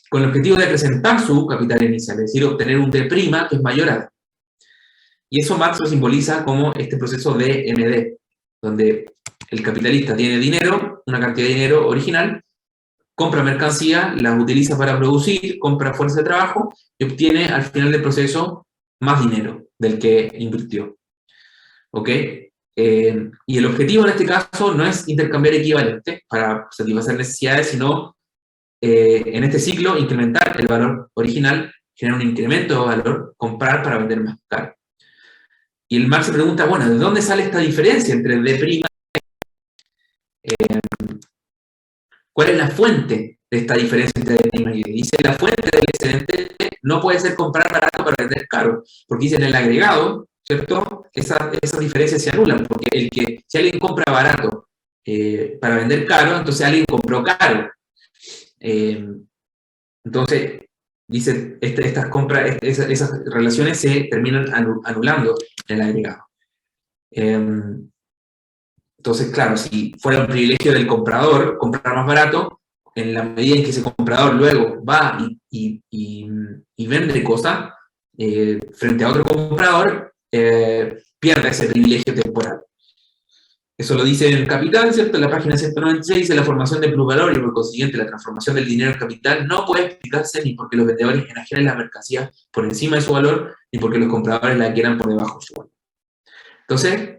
con el objetivo de acrecentar su capital inicial, es decir, obtener un D' que es mayor a D. Y eso Marx lo simboliza como este proceso de MD, donde el capitalista tiene dinero, una cantidad de dinero original, compra mercancía, las utiliza para producir, compra fuerza de trabajo, y obtiene al final del proceso más dinero del que invirtió. ¿Ok? Y el objetivo en este caso no es intercambiar equivalentes para satisfacer necesidades, sino en este ciclo incrementar el valor original, generar un incremento de valor, comprar para vender más caro. Y el Marx se pregunta, bueno, ¿de dónde sale esta diferencia entre D'? ¿Cuál es la fuente de esta diferencia entre D' y D? Dice, la fuente del excedente no puede ser comprar barato para vender caro, porque dice en el agregado, ¿cierto?, esas diferencias se anulan, porque si alguien compra barato para vender caro, entonces alguien compró caro. Entonces, dice, estas compras, esas relaciones se terminan anulando en el agregado. Entonces, claro, si fuera un privilegio del comprador comprar más barato, en la medida en que ese comprador luego va y vende cosas frente a otro comprador, pierde ese privilegio temporal. Eso lo dice en el Capital, ¿cierto? En la página 196 dice la formación de plusvalor y por consiguiente la transformación del dinero en capital no puede explicarse ni porque los vendedores enajenen las mercancías por encima de su valor, ni porque los compradores la adquieran por debajo de su valor. Entonces,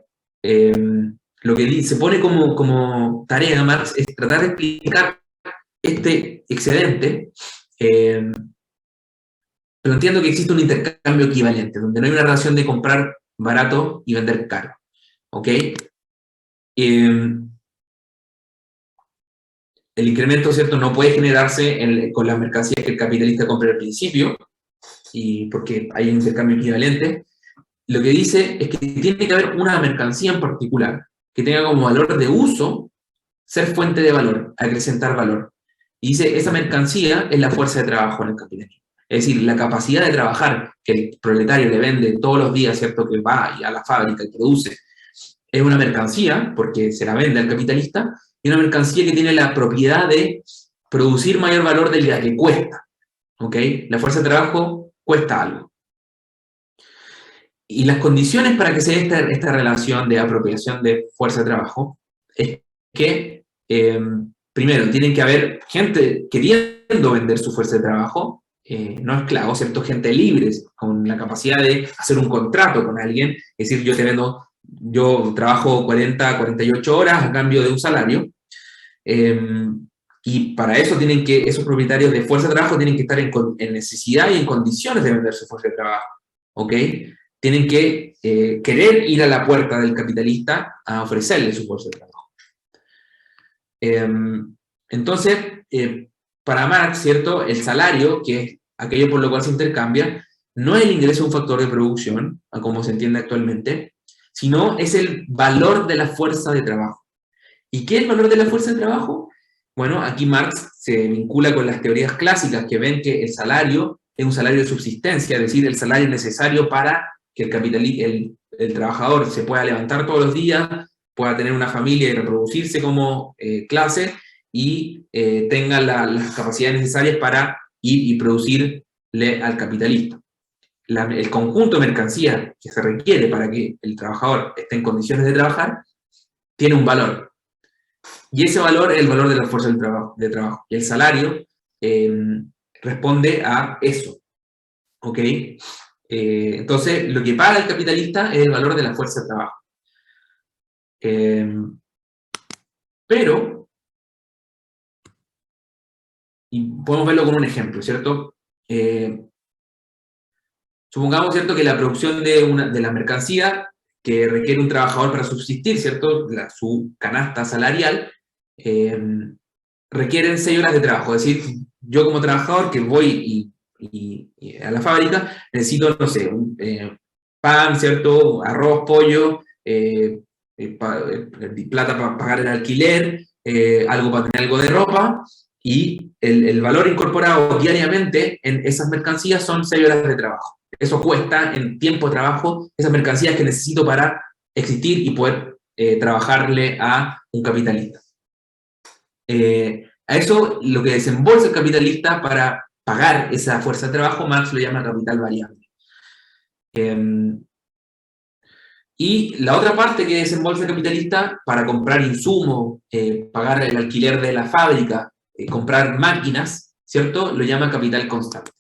lo que se pone como tarea de Marx es tratar de explicar este excedente, pero entiendo que existe un intercambio equivalente, donde no hay una relación de comprar barato y vender caro. ¿Ok? El incremento, ¿cierto?, no puede generarse con las mercancías que el capitalista compra al principio, y porque hay un intercambio equivalente. Lo que dice es que tiene que haber una mercancía en particular que tenga como valor de uso ser fuente de valor, acrecentar valor. Y dice, esa mercancía es la fuerza de trabajo en el capitalismo. Es decir, la capacidad de trabajar que el proletario le vende todos los días, ¿cierto?, que va a la fábrica y produce, es una mercancía, porque se la vende al capitalista, y una mercancía que tiene la propiedad de producir mayor valor del que cuesta. ¿Ok? La fuerza de trabajo cuesta algo. Y las condiciones para que se dé esta relación de apropiación de fuerza de trabajo es que, primero, tienen que haber gente queriendo vender su fuerza de trabajo, no esclavos, ¿cierto? Gente libre, con la capacidad de hacer un contrato con alguien, es decir, yo trabajo 40, 48 horas a cambio de un salario, y para eso esos propietarios de fuerza de trabajo tienen que estar en necesidad y en condiciones de vender su fuerza de trabajo, ¿ok? Tienen que querer ir a la puerta del capitalista a ofrecerle su fuerza de trabajo. Entonces, para Marx, ¿cierto? El salario, que es aquello por lo cual se intercambia, no es el ingreso de un factor de producción, a como se entiende actualmente, sino es el valor de la fuerza de trabajo. ¿Y qué es el valor de la fuerza de trabajo? Bueno, aquí Marx se vincula con las teorías clásicas que ven que el salario es un salario de subsistencia, es decir, el salario necesario para que el trabajador se pueda levantar todos los días, pueda tener una familia y reproducirse como clase, y tenga las capacidades necesarias para ir y producirle al capitalista. El conjunto de mercancías que se requiere para que el trabajador esté en condiciones de trabajar, tiene un valor. Y ese valor es el valor de la fuerza de trabajo. Y el salario responde a eso. ¿Ok? Entonces, lo que paga el capitalista es el valor de la fuerza de trabajo. Pero, y podemos verlo con un ejemplo, ¿cierto? Supongamos, ¿cierto?, que la producción de la mercancía que requiere un trabajador para subsistir, ¿cierto?, su canasta salarial, requieren 6 horas de trabajo. Es decir, yo como trabajador que voy a la fábrica, necesito, no sé, pan, ¿cierto?, arroz, pollo, plata para pagar el alquiler, algo para tener algo de ropa, y el valor incorporado diariamente en esas mercancías son 6 horas de trabajo. Eso cuesta en tiempo de trabajo esas mercancías que necesito para existir y poder trabajarle a un capitalista. A eso lo que desembolsa el capitalista para pagar esa fuerza de trabajo, Marx lo llama capital variable. Y la otra parte que desembolsa el capitalista para comprar insumos, pagar el alquiler de la fábrica, comprar máquinas, ¿cierto?, lo llama capital constante.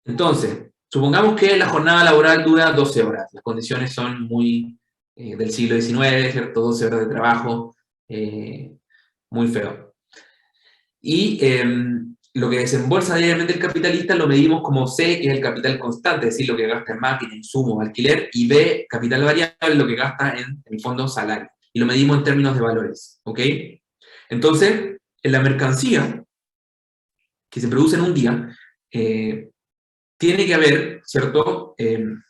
Entonces, supongamos que la jornada laboral dura 12 horas. Las condiciones son muy del siglo XIX, ¿cierto? 12 horas de trabajo, muy feo. Y lo que desembolsa diariamente el capitalista lo medimos como C, que es el capital constante, es decir, lo que gasta en máquinas, insumos, alquiler, y B, capital variable, lo que gasta en el fondo salario. Y lo medimos en términos de valores, ¿ok? Entonces, en la mercancía que se produce en un día, tiene que haber, ¿cierto? En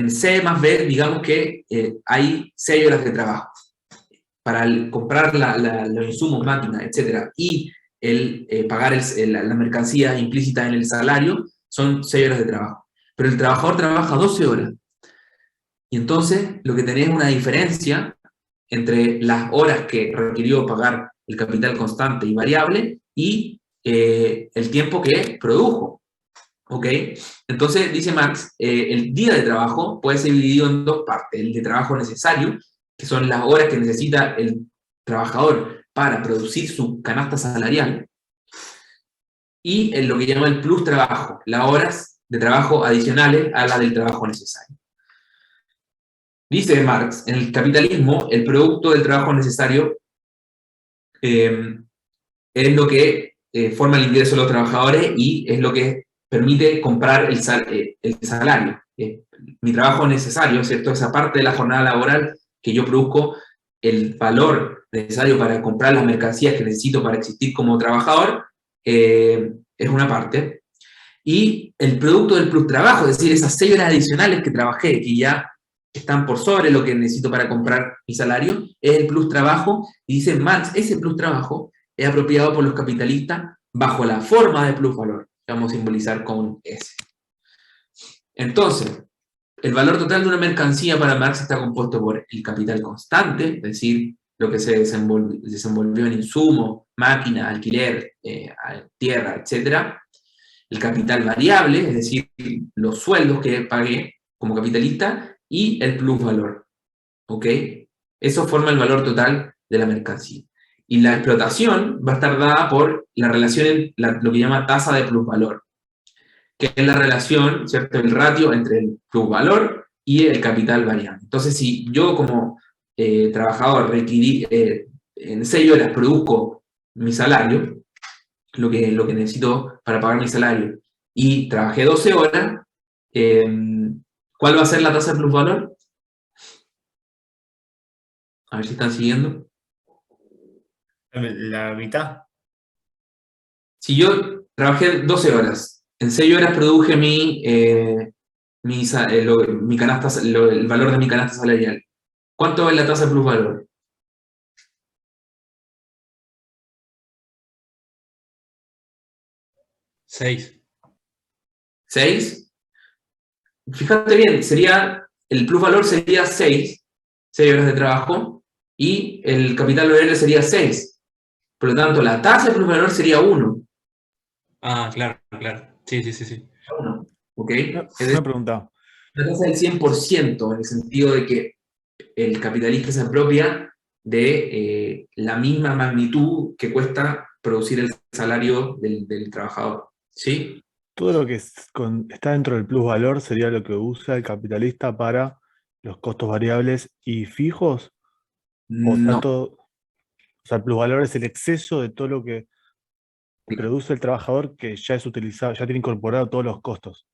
C más B, digamos que hay 6 horas de trabajo. Para comprar los insumos, máquinas, etc. Y pagar la mercancía implícita en el salario, son 6 horas de trabajo. Pero el trabajador trabaja 12 horas. Y entonces lo que tenés es una diferencia entre las horas que requirió pagar el capital constante y variable y el tiempo que produjo. ¿Ok? Entonces, dice Marx, el día de trabajo puede ser dividido en 2 partes. El de trabajo necesario, que son las horas que necesita el trabajador para producir su canasta salarial, y en lo que llama el plus trabajo, las horas de trabajo adicionales a la del trabajo necesario. Dice Marx, en el capitalismo, el producto del trabajo necesario es lo que forma el ingreso de los trabajadores y es lo que permite comprar el salario. Mi trabajo necesario, ¿cierto? Esa parte de la jornada laboral que yo produzco, el valor necesario para comprar las mercancías que necesito para existir como trabajador, es una parte. Y el producto del plus trabajo, es decir, esas 6 horas adicionales que trabajé, que ya están por sobre lo que necesito para comprar mi salario, es el plus trabajo, y dice Marx, ese plus trabajo es apropiado por los capitalistas bajo la forma de plus valor, que vamos a simbolizar con S. Entonces, el valor total de una mercancía para Marx está compuesto por el capital constante, es decir, lo que se desenvolvió en insumos, máquinas, alquiler, tierra, etc. El capital variable, es decir, los sueldos que pagué como capitalista, y el plusvalor. ¿Ok? Eso forma el valor total de la mercancía. Y la explotación va a estar dada por la relación, lo que llama tasa de plusvalor, que es la relación, ¿cierto? El ratio entre el plusvalor y el capital variable. Entonces, si yo como trabajador en 6 horas produzco mi salario, lo que necesito para pagar mi salario, y trabajé 12 horas, ¿cuál va a ser la tasa de plusvalor? A ver si están siguiendo. La mitad. Si yo trabajé 12 horas, en 6 horas produje el valor de mi canasta salarial, ¿cuánto es la tasa de plusvalor? Seis. ¿6? Fíjate bien, el plusvalor sería 6 horas de trabajo, y el capital variable sería 6. Por lo tanto, la tasa de plusvalor sería 1. Ah, claro, claro. Sí. 1, ¿ok? Una pregunta. La tasa del 100%, en el sentido de que el capitalista se apropia de la misma magnitud que cuesta producir el salario del trabajador. ¿Sí? Todo lo que está dentro del plusvalor sería lo que usa el capitalista para los costos variables y fijos. O sea, No. el plusvalor es el exceso de todo lo que produce el trabajador que ya es utilizado, ya tiene incorporado todos los costos.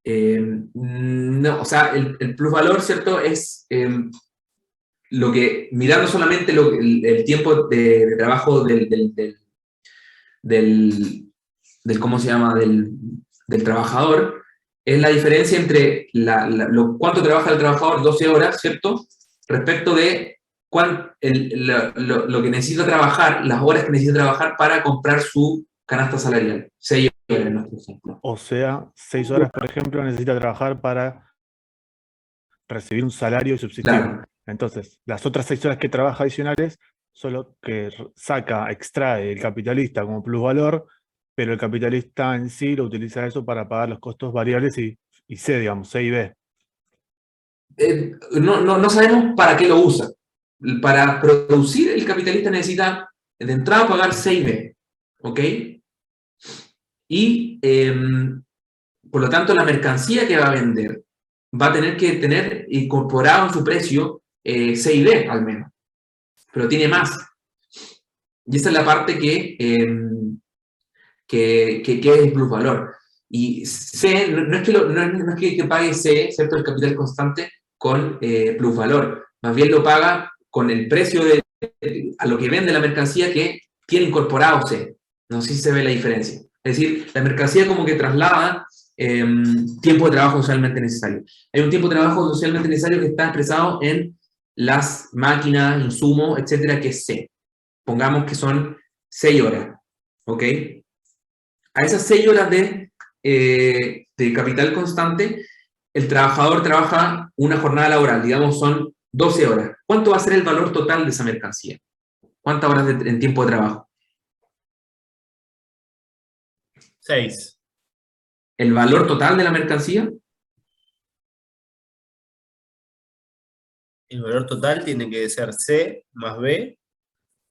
No, o sea, el plusvalor, ¿cierto? Es lo que, mirando solamente el tiempo de trabajo ¿cómo se llama? Del trabajador, es la diferencia entre cuánto trabaja el trabajador, 12 horas, ¿cierto? Respecto de lo que necesita trabajar, las horas que necesita trabajar para comprar su canasta salarial. 6 horas en nuestro ejemplo. O sea, 6 horas, por ejemplo, necesita trabajar para recibir un salario y subsistir. Claro. Entonces, las otras 6 horas que trabaja adicionales son lo que extrae el capitalista como plusvalor, pero el capitalista en sí lo utiliza eso para pagar los costos variables y C, digamos, C y B. No sabemos para qué lo usa. Para producir, el capitalista necesita de entrada pagar 6B, ¿ok? Y por lo tanto, la mercancía que va a vender va a tener que tener incorporado en su precio 6B al menos, pero tiene más. Y esa es la parte que es el plusvalor. Y C, no es que pague C, ¿cierto? El capital constante con plusvalor. Más bien lo paga con el precio a lo que vende la mercancía que tiene incorporado C. No sé si se ve la diferencia. Es decir, la mercancía como que traslada tiempo de trabajo socialmente necesario. Hay un tiempo de trabajo socialmente necesario que está expresado en las máquinas, insumos, etcétera, que es C. Pongamos que son 6 horas. ¿Ok? A esas 6 horas de capital constante, el trabajador trabaja una jornada laboral, digamos son 12 horas. ¿Cuánto va a ser el valor total de esa mercancía? ¿Cuántas horas en tiempo de trabajo? 6. ¿El valor total de la mercancía? El valor total tiene que ser C más B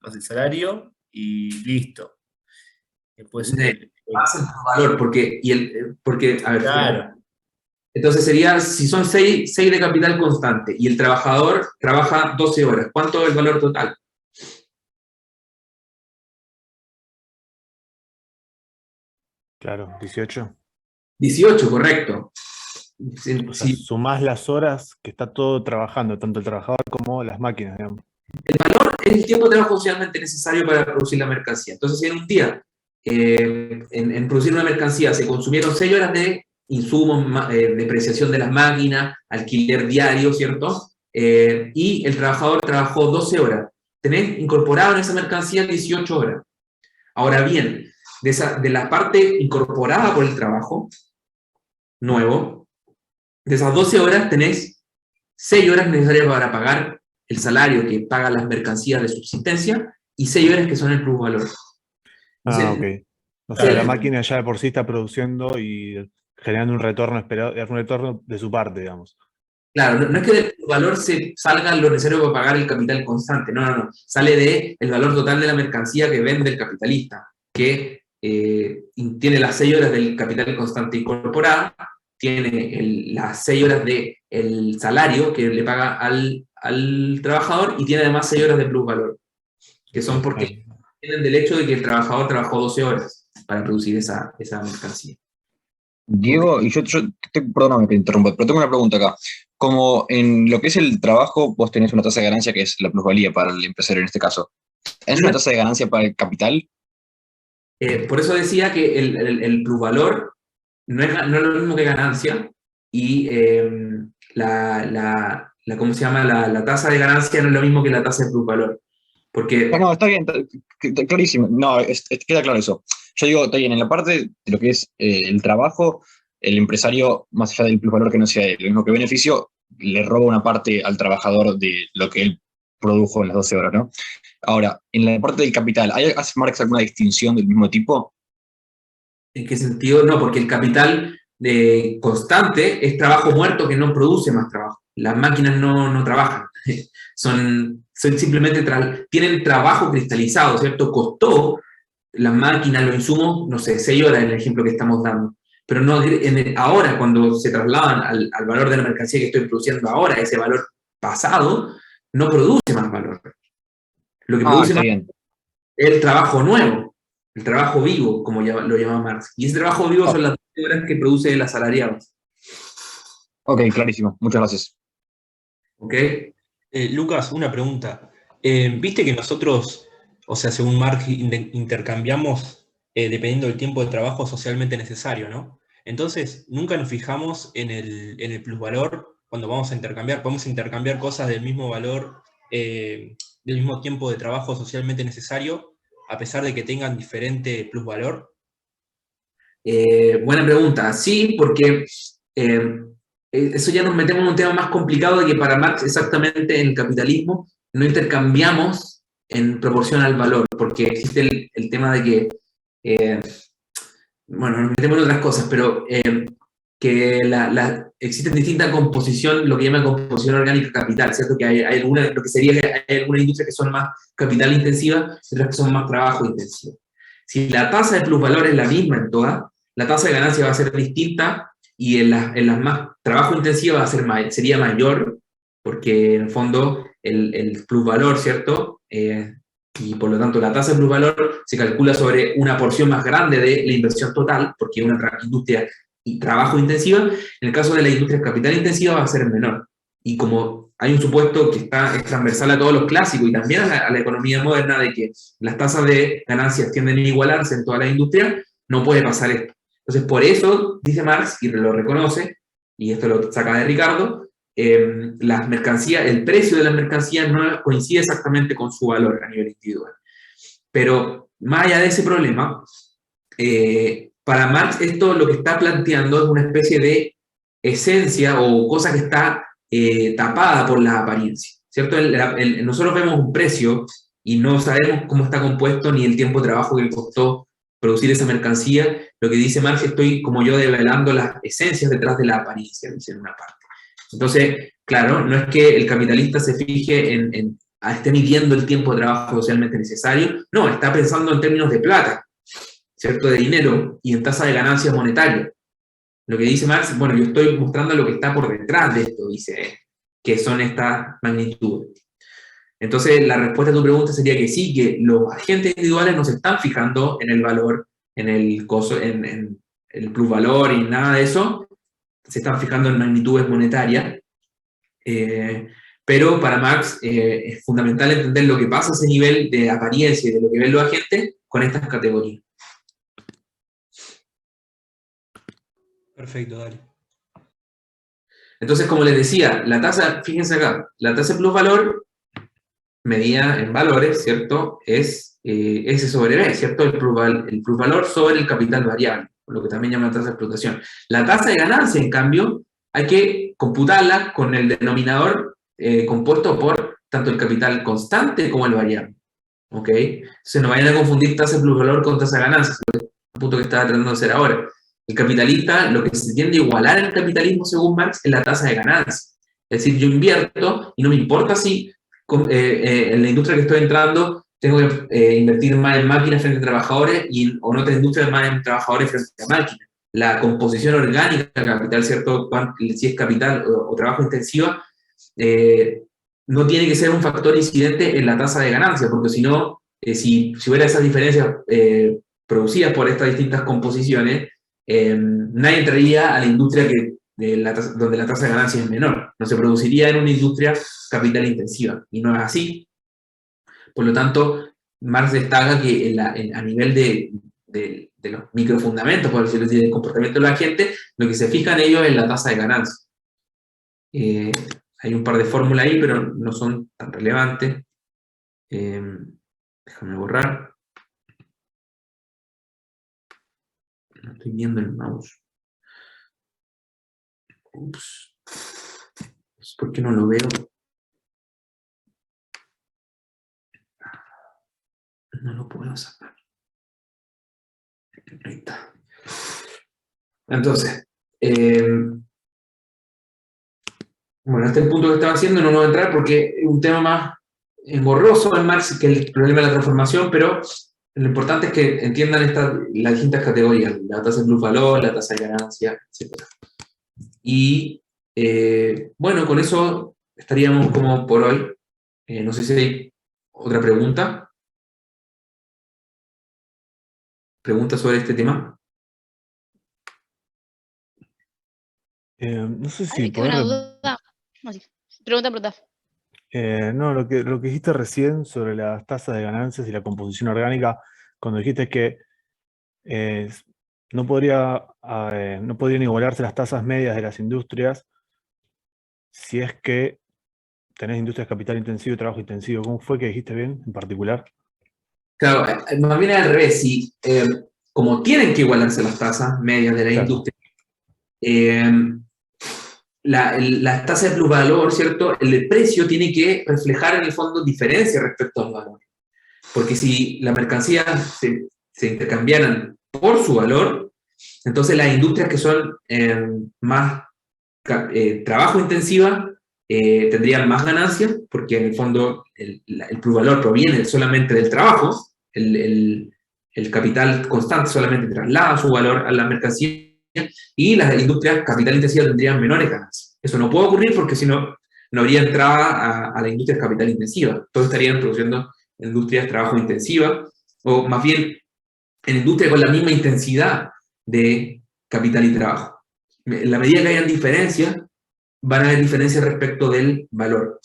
más el salario y listo. Después Más el valor, porque a ver, claro. Entonces sería, si son 6 de capital constante y el trabajador trabaja 12 horas, ¿cuánto es el valor total? Claro, 18. 18, correcto. O sea, sumás las horas que está todo trabajando, tanto el trabajador como las máquinas, digamos. El valor es el tiempo de trabajo socialmente necesario para producir la mercancía. Entonces, si en un día, en producir una mercancía, se consumieron 6 horas de insumos, depreciación de las máquinas, alquiler diario, ¿cierto? Y el trabajador trabajó 12 horas. Tenés incorporado en esa mercancía 18 horas. Ahora bien, de la parte incorporada por el trabajo nuevo, de esas 12 horas tenés 6 horas necesarias para pagar el salario que paga las mercancías de subsistencia y 6 horas que son el plusvalor. Ok. O sea, la máquina ya de por sí está produciendo y generando un retorno esperado, un retorno de su parte, digamos. Claro, no es que del valor se salga lo necesario para pagar el capital constante, no. Sale del valor total de la mercancía que vende el capitalista, que tiene las 6 horas del capital constante incorporado, tiene las 6 horas del salario que le paga al trabajador y tiene además 6 horas de plusvalor, que son porque tienen del hecho de que el trabajador trabajó 12 horas para producir esa mercancía. Diego, y perdóname que te interrumpa, pero tengo una pregunta acá. Como en lo que es el trabajo, vos tenés una tasa de ganancia que es la plusvalía para el empresario en este caso. ¿Tenés una tasa de ganancia para el capital? Por eso decía que el plusvalor no es lo mismo que ganancia, y ¿cómo se llama? La tasa de ganancia no es lo mismo que la tasa de plusvalor. Porque... No, está bien, clarísimo. No, queda claro eso. Yo digo, está bien, en la parte de lo que es el trabajo, el empresario, más allá del plusvalor que no sea lo mismo que beneficio, le roba una parte al trabajador de lo que él produjo en las 12 horas, ¿no? Ahora, en la parte del capital, ¿hace Marx alguna distinción del mismo tipo? ¿En qué sentido? No, porque el capital constante es trabajo muerto que no produce más trabajo. Las máquinas no trabajan. Son simplemente, tienen trabajo cristalizado, ¿cierto? Costó las máquinas, los insumos, no sé, 6 horas en el ejemplo que estamos dando. Pero no, ahora, cuando se trasladan al valor de la mercancía que estoy produciendo ahora, ese valor pasado, no produce más valor. Lo que produce más es el trabajo nuevo, el trabajo vivo, como lo llama Marx. Y ese trabajo vivo son las 12 horas que produce el asalariado. Ok, clarísimo. Muchas gracias. Ok. Lucas, una pregunta. Viste que nosotros, o sea, según Marx, intercambiamos dependiendo del tiempo de trabajo socialmente necesario, ¿no? Entonces, nunca nos fijamos en el plusvalor cuando vamos a intercambiar. Podemos intercambiar cosas del mismo valor, del mismo tiempo de trabajo socialmente necesario, a pesar de que tengan diferente plusvalor. Buena pregunta. Sí, porque eso ya nos metemos en un tema más complicado de que para Marx exactamente en el capitalismo no intercambiamos en proporción al valor, porque existe el tema de que, bueno, nos metemos en otras cosas, pero que existe distinta composición, lo que llama composición orgánica capital, ¿cierto? Que hay alguna, lo que sería que hay algunas industrias que son más capital intensivas y otras que son más trabajo intensivo. Si la tasa de plusvalor es la misma en todas, la tasa de ganancia va a ser distinta, y en las más trabajo intensiva sería mayor, porque en el fondo el plusvalor, ¿cierto? Y por lo tanto la tasa de plusvalor se calcula sobre una porción más grande de la inversión total, porque es una industria y trabajo intensiva. En el caso de la industria capital intensiva va a ser menor. Y como hay un supuesto que es transversal a todos los clásicos y también a la economía moderna, de que las tasas de ganancias tienden a igualarse en toda la industria, no puede pasar esto. Entonces, por eso, dice Marx, y lo reconoce, y esto lo saca de Ricardo, las mercancías, el precio de las mercancías no coincide exactamente con su valor a nivel individual. Pero, más allá de ese problema, para Marx esto lo que está planteando es una especie de esencia o cosa que está tapada por la apariencia, ¿cierto? Nosotros vemos un precio y no sabemos cómo está compuesto ni el tiempo de trabajo que costó producir esa mercancía. Lo que dice Marx, estoy como yo develando las esencias detrás de la apariencia, dice en una parte. Entonces, claro, no es que el capitalista se fije esté midiendo el tiempo de trabajo socialmente necesario, no, está pensando en términos de plata, ¿cierto? De dinero y en tasa de ganancia monetaria. Lo que dice Marx, bueno, yo estoy mostrando lo que está por detrás de esto, dice, que son estas magnitudes. Entonces, la respuesta a tu pregunta sería que sí, que los agentes individuales no se están fijando en el valor, en el plusvalor y nada de eso, se están fijando en magnitudes monetarias, pero para Marx es fundamental entender lo que pasa a ese nivel de apariencia y de lo que ven los agentes con estas categorías. Perfecto, dale. Entonces, como les decía, la tasa, fíjense acá, la tasa de plusvalor medida en valores, ¿cierto? Es S sobre B, ¿cierto? El plusvalor sobre el capital variable, lo que también llama tasa de explotación. La tasa de ganancia, en cambio, hay que computarla con el denominador compuesto por tanto el capital constante como el variable, ¿ok? Entonces no vayan a confundir tasa de plusvalor con tasa de ganancia, que es el punto que estaba tratando de hacer ahora. El capitalista, lo que se tiende a igualar en el capitalismo según Marx es la tasa de ganancia. Es decir, yo invierto y no me importa si en la industria que estoy entrando tengo que invertir más en máquinas frente a trabajadores o en otra industria más en trabajadores frente a máquinas. La composición orgánica del capital, ¿cierto? Si es capital o trabajo intensiva, no tiene que ser un factor incidente en la tasa de ganancia, porque si no, si hubiera esas diferencias producidas por estas distintas composiciones, nadie entraría a la industria donde la tasa de ganancia es menor. No se produciría en una industria capital intensiva, y no es así. Por lo tanto, Marx destaca que a nivel de los microfundamentos, por decirlo así, del comportamiento de la gente, lo que se fijan ellos es la tasa de ganancia. Hay un par de fórmulas ahí, pero no son tan relevantes. Déjame borrar. No estoy viendo el mouse. Ups. ¿Por qué no lo veo? No lo puedo sacar. Ahí está. Entonces, bueno, este es el punto que estaba haciendo, no voy a entrar porque es un tema más engorroso en Marx que el problema de la transformación, pero lo importante es que entiendan las distintas categorías, la tasa de plusvalor, la tasa de ganancia, etc. Y bueno, con eso estaríamos como por hoy. No sé si hay otra pregunta. ¿Pregunta sobre este tema? No sé si Ay, qué buena poder. duda. No, sí. Pregunta. No, lo que dijiste recién sobre las tasas de ganancias y la composición orgánica, cuando dijiste que eh, no podrían igualarse las tasas medias de las industrias si es que tenés industrias capital intensivo y trabajo intensivo. ¿Cómo fue que dijiste bien en particular? Claro, más bien al revés, si, como tienen que igualarse las tasas medias de la industria, la tasa de plusvalor, ¿cierto? El precio tiene que reflejar en el fondo diferencia respecto al valor. Porque si las mercancías se intercambiaran por su valor, entonces las industrias que son más trabajo intensiva tendrían más ganancias, porque en el fondo el plusvalor proviene solamente del trabajo, el capital constante solamente traslada su valor a la mercancía, y las industrias capital intensiva tendrían menores ganancias. Eso no puede ocurrir porque si no, no habría entrada a la industria capital intensiva. Todos estarían produciendo industrias de trabajo intensiva, o más bien en industria con la misma intensidad de capital y trabajo. En la medida que hayan diferencias, van a haber diferencias respecto del valor.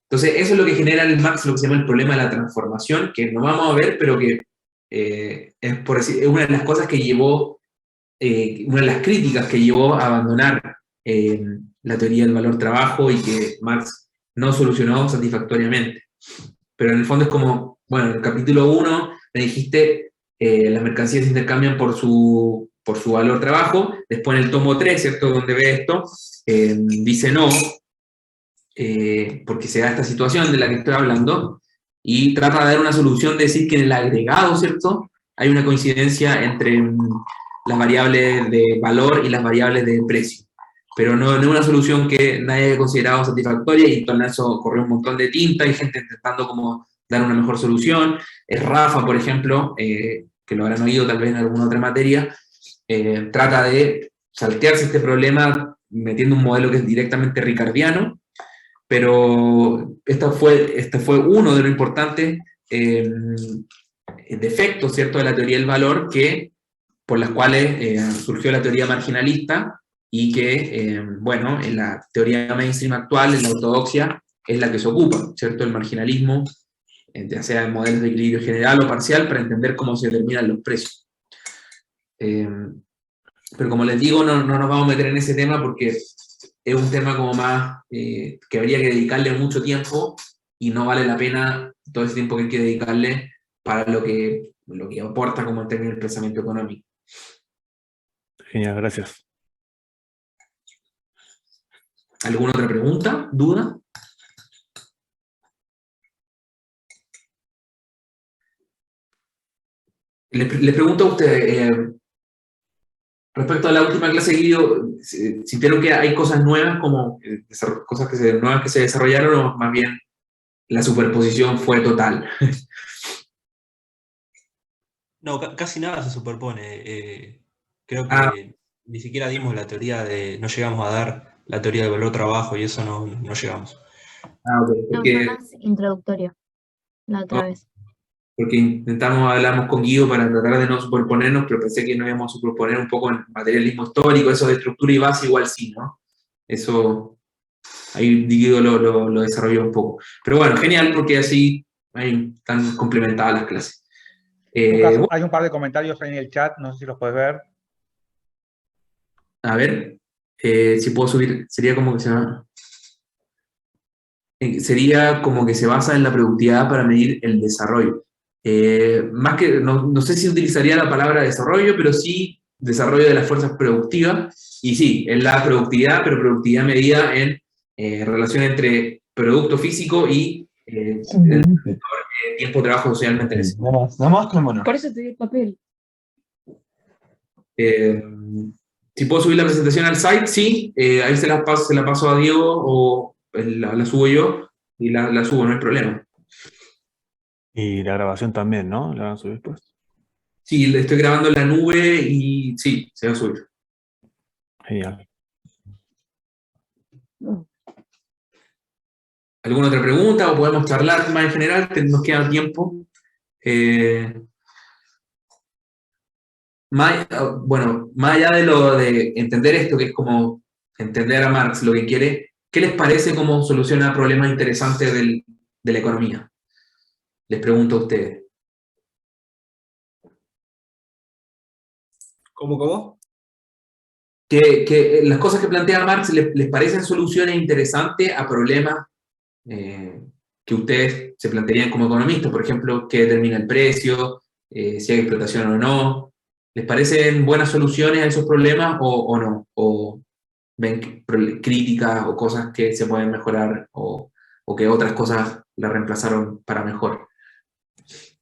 Entonces, eso es lo que genera en Marx lo que se llama el problema de la transformación, que no vamos a ver, pero que es una de las cosas que llevó, una de las críticas que llevó a abandonar la teoría del valor-trabajo y que Marx no solucionó satisfactoriamente. Pero en el fondo es como, bueno, en el capítulo 1 me dijiste, las mercancías se intercambian por su valor-trabajo, después en el tomo 3, ¿cierto?, donde ve esto, dice no, porque se da esta situación de la que estoy hablando, y trata de dar una solución de decir que en el agregado, ¿cierto?, hay una coincidencia entre las variables de valor y las variables de precio. Pero no es una solución que nadie haya considerado satisfactoria, y en torno a eso corrió un montón de tinta y gente intentando como dar una mejor solución. Rafa, por ejemplo, que lo habrán oído tal vez en alguna otra materia, trata de saltearse este problema metiendo un modelo que es directamente ricardiano, pero este fue uno de los importantes defectos, ¿cierto?, de la teoría del valor, por las cuales surgió la teoría marginalista, y que, bueno, en la teoría mainstream actual, en la ortodoxia, es la que se ocupa, ¿cierto?, el marginalismo, ya sea en modelos de equilibrio general o parcial, para entender cómo se determinan los precios. Pero como les digo, no nos vamos a meter en ese tema porque es un tema como más que habría que dedicarle mucho tiempo, y no vale la pena todo ese tiempo que hay que dedicarle para lo que aporta como en términos del pensamiento económico. Genial, gracias. ¿Alguna otra pregunta? ¿Duda? Les pregunto a ustedes, Respecto a la última clase, Guido, ¿sintieron que hay cosas nuevas, como cosas nuevas que se desarrollaron, o más bien la superposición fue total? No, casi nada se superpone. Creo que ni siquiera dimos la teoría no llegamos a dar la teoría del valor trabajo y eso no llegamos. Ok, No, fue más introductorio la otra vez. porque hablamos con Guido para tratar de no superponernos, pero pensé que nos íbamos a superponer un poco en materialismo histórico, eso de estructura y base igual sí, ¿no? Eso, ahí Guido lo desarrolló un poco. Pero bueno, genial, porque así ahí están complementadas las clases. Lucas, hay un par de comentarios ahí en el chat, no sé si los puedes ver. A ver, si puedo subir, sería como que sería como que se basa en la productividad para medir el desarrollo. Más que, no sé si utilizaría la palabra desarrollo, pero sí desarrollo de las fuerzas productivas. Y sí, es la productividad, pero productividad medida en relación entre producto físico y el tiempo de trabajo socialmente necesario. Nada más con mono. Por eso te di el papel. Si puedo subir la presentación al site, sí, ahí se la paso a Diego o la subo yo y la subo, no hay problema. Y la grabación también, ¿no? ¿La van a subir después? Sí, le estoy grabando en la nube y sí, se va a subir. Genial. ¿Alguna otra pregunta o podemos charlar más en general, que nos queda tiempo? Bueno, más allá de lo de entender esto, que es como entender a Marx lo que quiere, ¿qué les parece cómo soluciona problemas interesantes de la economía? Les pregunto a ustedes. ¿Cómo? Que las cosas que plantea Marx les parecen soluciones interesantes a problemas que ustedes se plantearían como economistas, por ejemplo, qué determina el precio, si hay explotación o no. ¿Les parecen buenas soluciones a esos problemas o no? ¿O ven críticas o cosas que se pueden mejorar o que otras cosas la reemplazaron para mejor?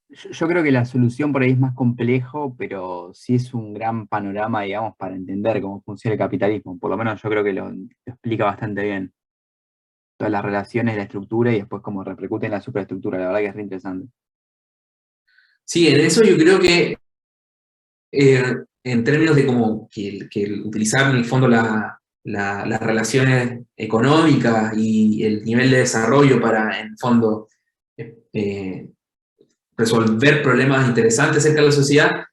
Yo creo que la solución por ahí es más complejo, pero sí es un gran panorama, digamos, para entender cómo funciona el capitalismo. Por lo menos yo creo que lo explica bastante bien. Todas las relaciones, la estructura y después cómo repercute en la superestructura. La verdad que es re interesante. Sí, en eso yo creo que en términos de como que utilizar en el fondo las relaciones económicas y el nivel de desarrollo para, en el fondo, resolver problemas interesantes acerca de la sociedad,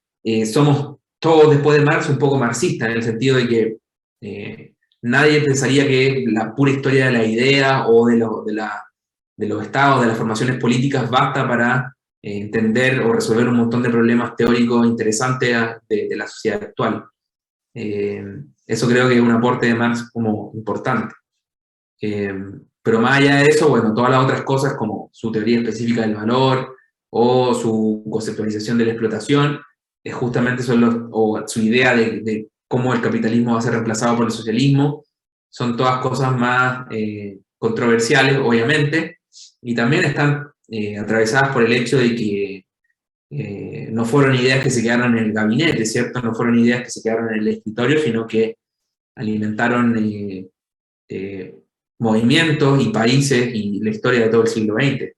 somos todos después de Marx un poco marxistas, en el sentido de que nadie pensaría que la pura historia de la idea o de los estados, de las formaciones políticas, basta para entender o resolver un montón de problemas teóricos interesantes de la sociedad actual. Eso creo que es un aporte de Marx como importante. Pero más allá de eso, bueno, todas las otras cosas como su teoría específica del valor o su conceptualización de la explotación, justamente o su idea de cómo el capitalismo va a ser reemplazado por el socialismo, son todas cosas más controversiales, obviamente, y también están atravesadas por el hecho de que no fueron ideas que se quedaron en el gabinete, ¿cierto? No fueron ideas que se quedaron en el escritorio, sino que alimentaron movimientos y países y la historia de todo el siglo XX.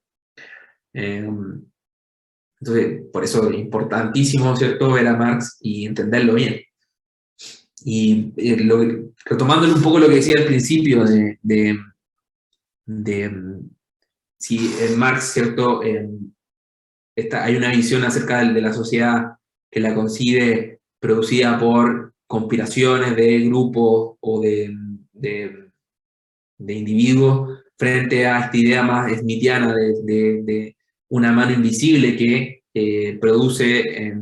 Entonces, por eso es importantísimo, ¿cierto?, ver a Marx y entenderlo bien. Y retomándole un poco lo que decía al principio si en Marx, ¿cierto?, hay una visión acerca de la sociedad que la concibe producida por conspiraciones de grupos o de individuos frente a esta idea más smithiana de una mano invisible que produce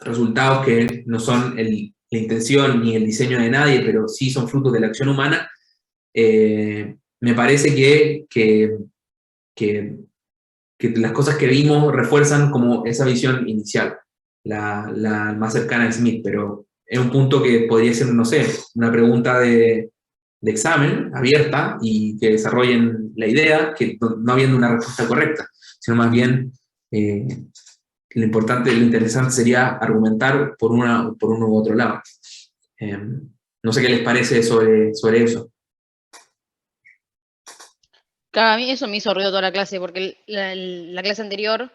resultados que no son la intención ni el diseño de nadie, pero sí son frutos de la acción humana. Me parece que las cosas que vimos refuerzan como esa visión inicial, la más cercana a Smith, pero es un punto que podría ser, no sé, una pregunta de examen abierta y que desarrollen la idea, que no habiendo una respuesta correcta, sino más bien lo importante, lo interesante sería argumentar por uno u otro lado. No sé qué les parece sobre eso. Claro, a mí eso me hizo ruido toda la clase, porque la clase anterior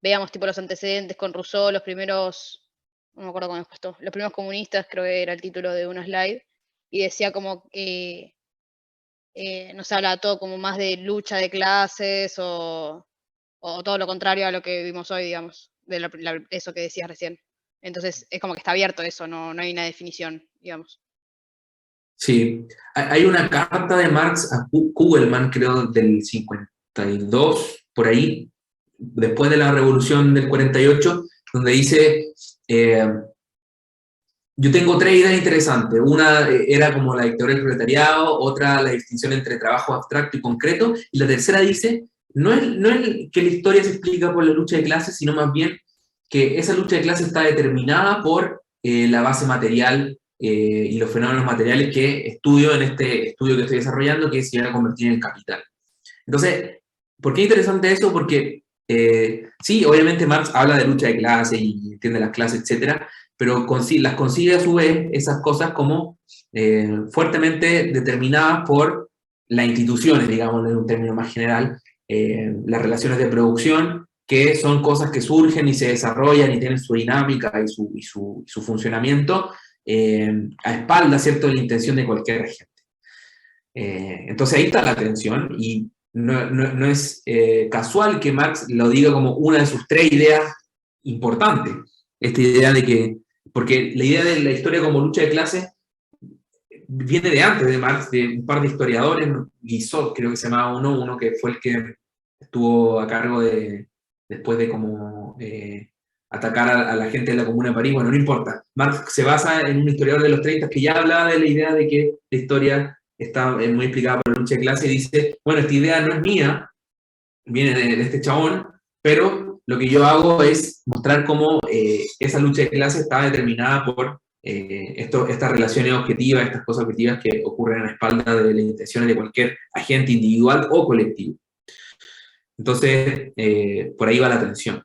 veíamos tipo los antecedentes con Rousseau, los primeros, no me acuerdo cómo es puesto, los primeros comunistas, creo que era el título de una slide, y decía como que nos habla todo como más de lucha de clases o todo lo contrario a lo que vimos hoy, digamos, de eso que decías recién. Entonces es como que está abierto eso, no hay una definición, digamos. Sí, hay una carta de Marx a Kugelmann, creo, del 52, por ahí, después de la Revolución del 48, donde dice, yo tengo tres ideas interesantes. Una era como la dictadura del proletariado, otra la distinción entre trabajo abstracto y concreto, y la tercera dice, no es que la historia se explica por la lucha de clases, sino más bien que esa lucha de clases está determinada por la base material y los fenómenos materiales que estudio en este estudio que estoy desarrollando, que se van a convertir en el capital. Entonces, ¿por qué es interesante eso? Porque sí, obviamente Marx habla de lucha de clases y entiende las clases, etcétera, pero las concibe a su vez esas cosas como fuertemente determinadas por las instituciones, digamos, en un término más general, las relaciones de producción, que son cosas que surgen y se desarrollan y tienen su dinámica y su funcionamiento a espaldas, ¿cierto?, de la intención de cualquier gente. Entonces ahí está la tensión y no es casual que Marx lo diga como una de sus tres ideas importantes. Esta idea de que, porque la idea de la historia como lucha de clases viene de antes de Marx, de un par de historiadores, Guizot creo que se llamaba uno que fue el que estuvo a cargo después de como atacar a la gente de la Comuna de París. Bueno, no importa. Marx se basa en un historiador de los 30 que ya hablaba de la idea de que la historia está muy explicada por la lucha de clase, y dice, bueno, esta idea no es mía, viene de este chabón, pero lo que yo hago es mostrar cómo esa lucha de clase está determinada por estas relaciones objetivas, estas cosas objetivas que ocurren a la espalda de las intenciones de cualquier agente individual o colectivo. Entonces, por ahí va la tensión.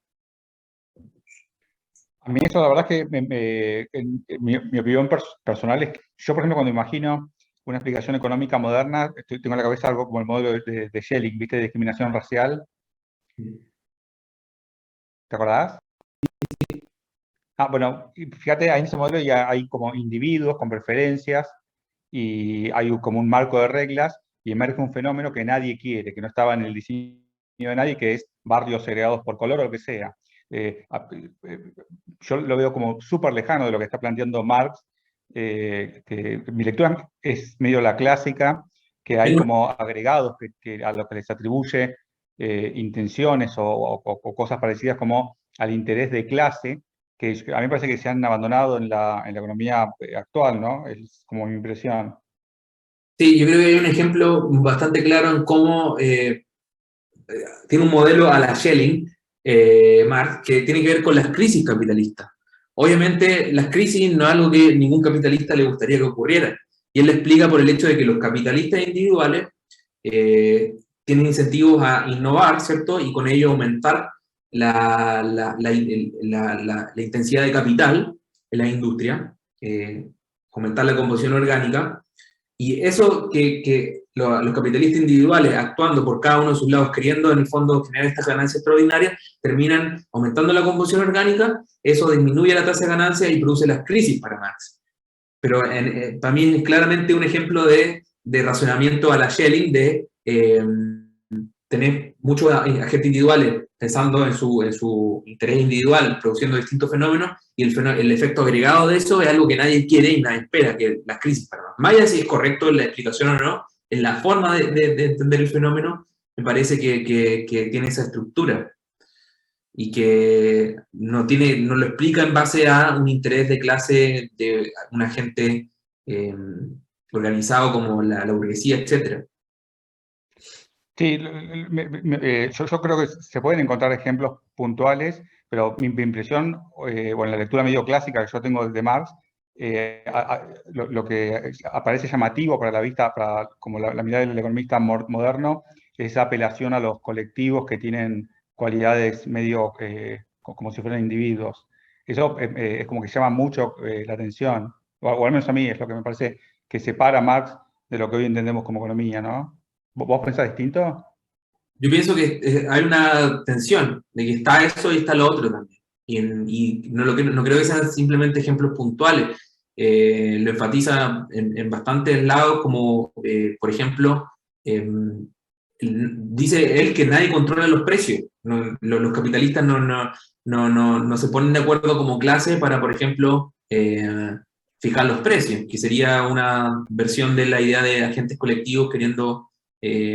A mí eso la verdad es que mi opinión personal es que yo, por ejemplo, cuando imagino una explicación económica moderna, tengo en la cabeza algo como el modelo de Schelling, ¿viste? De discriminación racial. ¿Te acordás? Bueno, fíjate, en ese modelo ya hay como individuos con preferencias y hay como un marco de reglas y emerge un fenómeno que nadie quiere, que no estaba en el diseño de nadie, que es barrios segregados por color o lo que sea. Yo lo veo como súper lejano de lo que está planteando Marx, que mi lectura es medio la clásica, que hay como agregados a los que les atribuye intenciones o cosas parecidas como al interés de clase, que a mí me parece que se han abandonado en la economía actual, ¿no? Es como mi impresión. Sí, yo creo que hay un ejemplo bastante claro en cómo tiene un modelo a la Schelling, Marx, que tiene que ver con las crisis capitalistas. Obviamente, las crisis no es algo que ningún capitalista le gustaría que ocurriera. Y él le explica por el hecho de que los capitalistas individuales tienen incentivos a innovar, ¿cierto? Y con ello aumentar la intensidad de capital en la industria, aumentar la composición orgánica. Y eso que los capitalistas individuales, actuando por cada uno de sus lados, queriendo en el fondo generar estas ganancias extraordinarias, terminan aumentando la composición orgánica, eso disminuye la tasa de ganancia y produce las crisis para Marx. Pero también es claramente un ejemplo de razonamiento a la Schelling, de tener muchos agentes individuales pensando en su interés individual, produciendo distintos fenómenos, y el efecto agregado de eso es algo que nadie quiere y nadie espera, que las crisis, perdón. Más allá si es correcto la explicación o no, en la forma de entender el fenómeno, me parece que tiene esa estructura y que no lo explica en base a un interés de clase de un agente organizado como la burguesía, etc. Sí, yo creo que se pueden encontrar ejemplos puntuales, pero mi impresión, o en la lectura medio clásica que yo tengo de Marx, lo que aparece llamativo para la vista, como la mirada del economista moderno, es esa apelación a los colectivos que tienen cualidades medio como si fueran individuos. Eso es como que llama mucho la atención, o al menos a mí es lo que me parece que separa a Marx de lo que hoy entendemos como economía, ¿no? ¿Vos pensás distinto? Yo pienso que hay una tensión de que está eso y está lo otro también. Y no creo que sean simplemente ejemplos puntuales. Lo enfatiza en bastantes lados, como por ejemplo, dice él que nadie controla los precios. Los capitalistas no se ponen de acuerdo como clase para, por ejemplo, fijar los precios, que sería una versión de la idea de agentes colectivos queriendo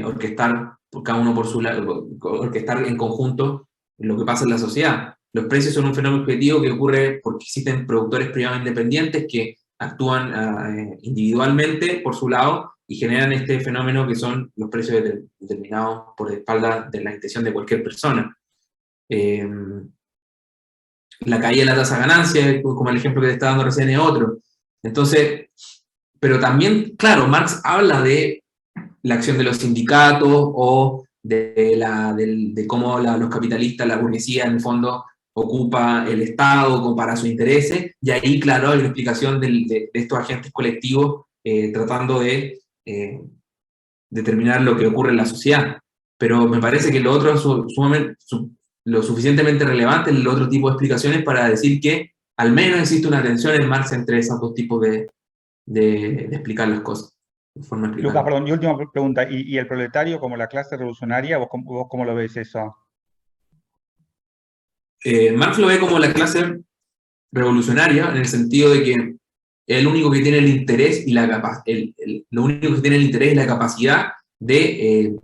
orquestar cada uno por su lado, orquestar en conjunto lo que pasa en la sociedad. Los precios son un fenómeno objetivo que ocurre porque existen productores privados independientes que actúan individualmente por su lado y generan este fenómeno que son los precios determinados por la espalda de la intención de cualquier persona. La caída de la tasa de ganancia, como el ejemplo que te está dando recién, es otro. Entonces, pero también, claro, Marx habla de la acción de los sindicatos o de cómo los capitalistas, la burguesía, en el fondo, ocupa el Estado como para sus intereses, y ahí, claro, hay una explicación de estos agentes colectivos tratando de determinar lo que ocurre en la sociedad. Pero me parece que lo otro es lo suficientemente relevante, el otro tipo de explicaciones para decir que al menos existe una tensión en Marx entre esos dos tipos de explicar las cosas. Lucas, perdón, y última pregunta, ¿y el proletario como la clase revolucionaria, vos cómo lo ves eso? Marx lo ve como la clase revolucionaria en el sentido de que es el único que tiene el interés y lo único que tiene el interés y la capacidad de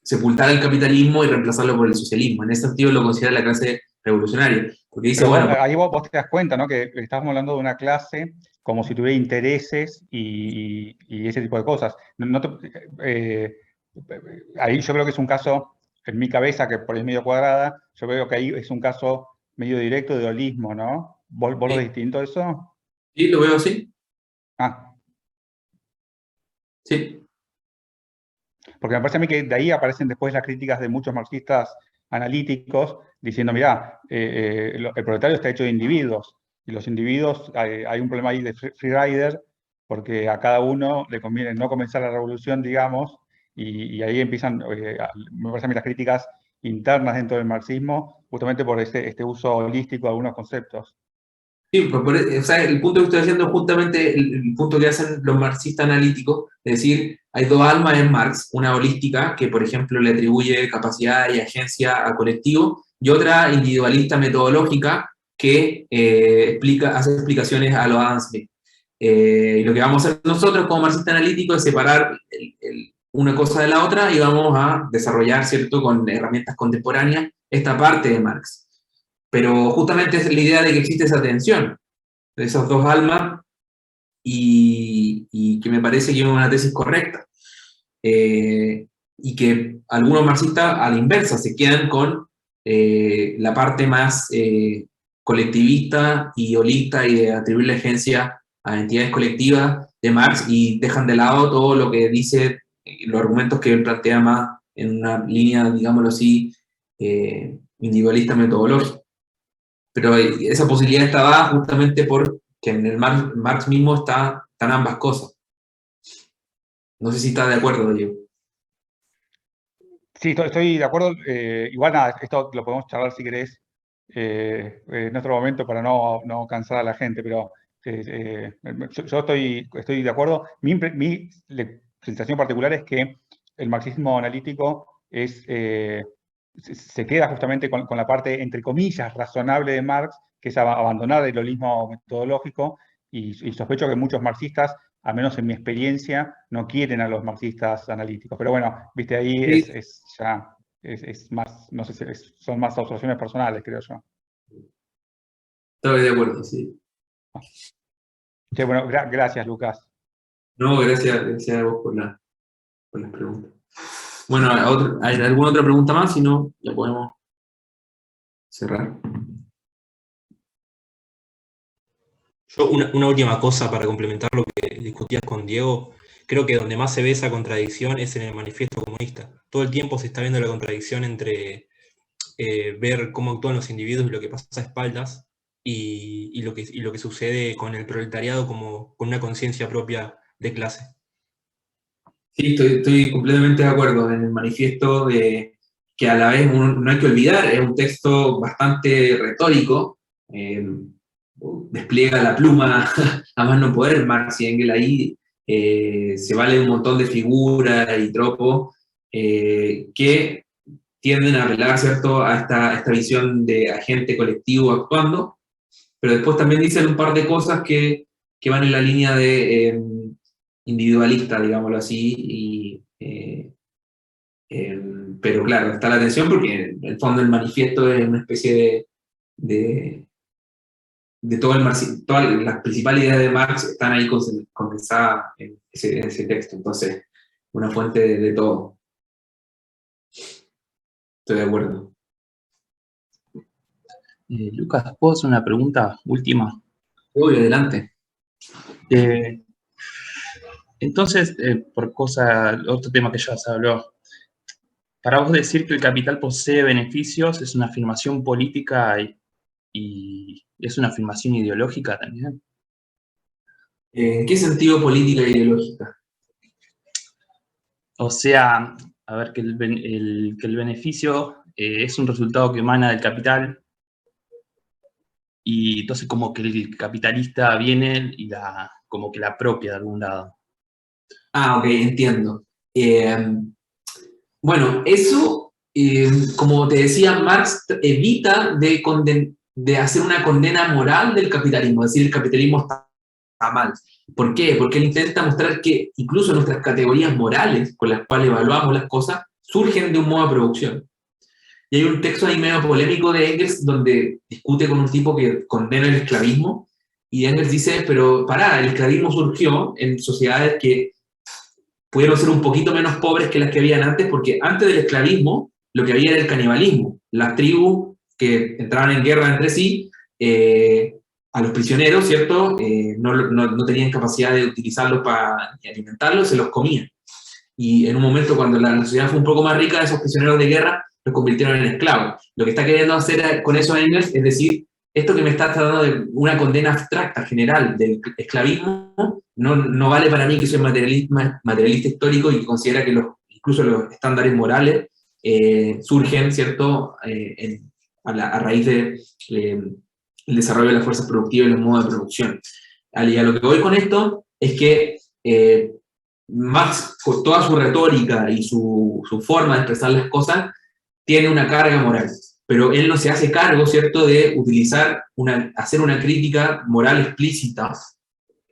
sepultar el capitalismo y reemplazarlo por el socialismo. En ese sentido lo considera la clase revolucionaria. Porque dice, bueno, ahí vos te das cuenta, ¿no? Que estamos hablando de una clase como si tuviera intereses y ese tipo de cosas. Ahí yo creo que es un caso, en mi cabeza, que por ahí es medio cuadrada, yo veo que ahí es un caso medio directo de holismo, ¿no? ¿Vos lo ves distinto eso? Sí, lo veo así. Ah. Sí. Porque me parece a mí que de ahí aparecen después las críticas de muchos marxistas analíticos diciendo, mirá, el proletario está hecho de individuos, y los individuos, hay un problema ahí de free rider, porque a cada uno le conviene no comenzar la revolución, digamos, y ahí empiezan, me parece a mí, las críticas internas dentro del marxismo, justamente por este uso holístico de algunos conceptos. Sí, o sea, el punto que estoy haciendo es justamente el punto que hacen los marxistas analíticos, es decir, hay dos almas en Marx, una holística, que por ejemplo le atribuye capacidad y agencia a colectivo, y otra individualista metodológica que hace explicaciones a lo Adam Smith. Y lo que vamos a hacer nosotros como marxistas analíticos es separar una cosa de la otra y vamos a desarrollar, ¿cierto?, con herramientas contemporáneas, esta parte de Marx. Pero justamente es la idea de que existe esa tensión de esas dos almas y que me parece que es una tesis correcta. Y que algunos marxistas a la inversa se quedan con la parte más colectivista y holista y de atribuirle agencia a entidades colectivas de Marx y dejan de lado todo lo que dice, los argumentos que él plantea más en una línea, digámoslo así, individualista metodológica. Pero esa posibilidad está dada justamente porque en el Marx mismo están ambas cosas. No sé si estás de acuerdo, Diego. Sí, estoy de acuerdo. Igual nada, esto lo podemos charlar si querés en otro momento para no cansar a la gente, pero yo estoy de acuerdo. Mi sensación particular es que el marxismo analítico se queda justamente con la parte, entre comillas, razonable de Marx, que es abandonar el holismo metodológico, y sospecho que muchos marxistas, al menos en mi experiencia, no quieren a los marxistas analíticos. Pero bueno, viste, ahí Sí. es más, no sé si son más observaciones personales, creo yo. Estoy de acuerdo, sí. Sí, bueno, gracias, Lucas. No, gracias a vos por las preguntas. Bueno, ¿hay alguna otra pregunta más? Si no, ya podemos cerrar. Yo una última cosa para complementar lo que discutías con Diego. Creo que donde más se ve esa contradicción es en el manifiesto comunista. Todo el tiempo se está viendo la contradicción entre ver cómo actúan los individuos y lo que pasa a espaldas, y lo que sucede con el proletariado como con una conciencia propia de clase. Sí, estoy completamente de acuerdo en el manifiesto, que a la vez no hay que olvidar, es un texto bastante retórico, despliega la pluma a más no poder. Marx y Engels ahí se vale un montón de figuras y tropos que tienden a apelar, ¿cierto?, a esta visión de agente colectivo actuando, pero después también dicen un par de cosas que van en la línea de individualista, digámoslo así, pero claro, está la tensión porque en el fondo el manifiesto es una especie de todo todas las principales ideas de Marx están ahí condensadas en ese texto, entonces una fuente de todo. Estoy de acuerdo. Lucas, ¿puedo hacer una pregunta última? Uy, adelante. Entonces, otro tema que ya se habló, para vos decir que el capital posee beneficios es una afirmación política y es una afirmación ideológica también. ¿En qué sentido política e ideológica? O sea, a ver, que el beneficio es un resultado que emana del capital, y entonces como que el capitalista viene y como que la apropia de algún lado. Ah, ok, entiendo. Bueno, eso, como te decía, Marx evita de hacer una condena moral del capitalismo, es decir, el capitalismo está mal. ¿Por qué? Porque él intenta mostrar que incluso nuestras categorías morales, con las cuales evaluamos las cosas, surgen de un modo de producción. Y hay un texto ahí medio polémico de Engels donde discute con un tipo que condena el esclavismo, y Engels dice, pero pará, el esclavismo surgió en sociedades que pudieron ser un poquito menos pobres que las que habían antes, porque antes del esclavismo lo que había era el canibalismo. Las tribus que entraban en guerra entre sí, a los prisioneros, ¿cierto? No tenían capacidad de utilizarlos para alimentarlos, se los comían. Y en un momento cuando la sociedad fue un poco más rica, esos prisioneros de guerra los convirtieron en esclavos. Lo que está queriendo hacer con eso Engels es decir, esto que me está tratando de una condena abstracta, general, del esclavismo, no vale para mí, que soy materialista histórico y que considera que incluso los estándares morales surgen, ¿cierto?, a raíz del desarrollo de las fuerzas productivas y los modos de producción. Y a lo que voy con esto es que Marx, con toda su retórica y su forma de expresar las cosas, tiene una carga moral, pero él no se hace cargo, ¿cierto?, de hacer una crítica moral explícita,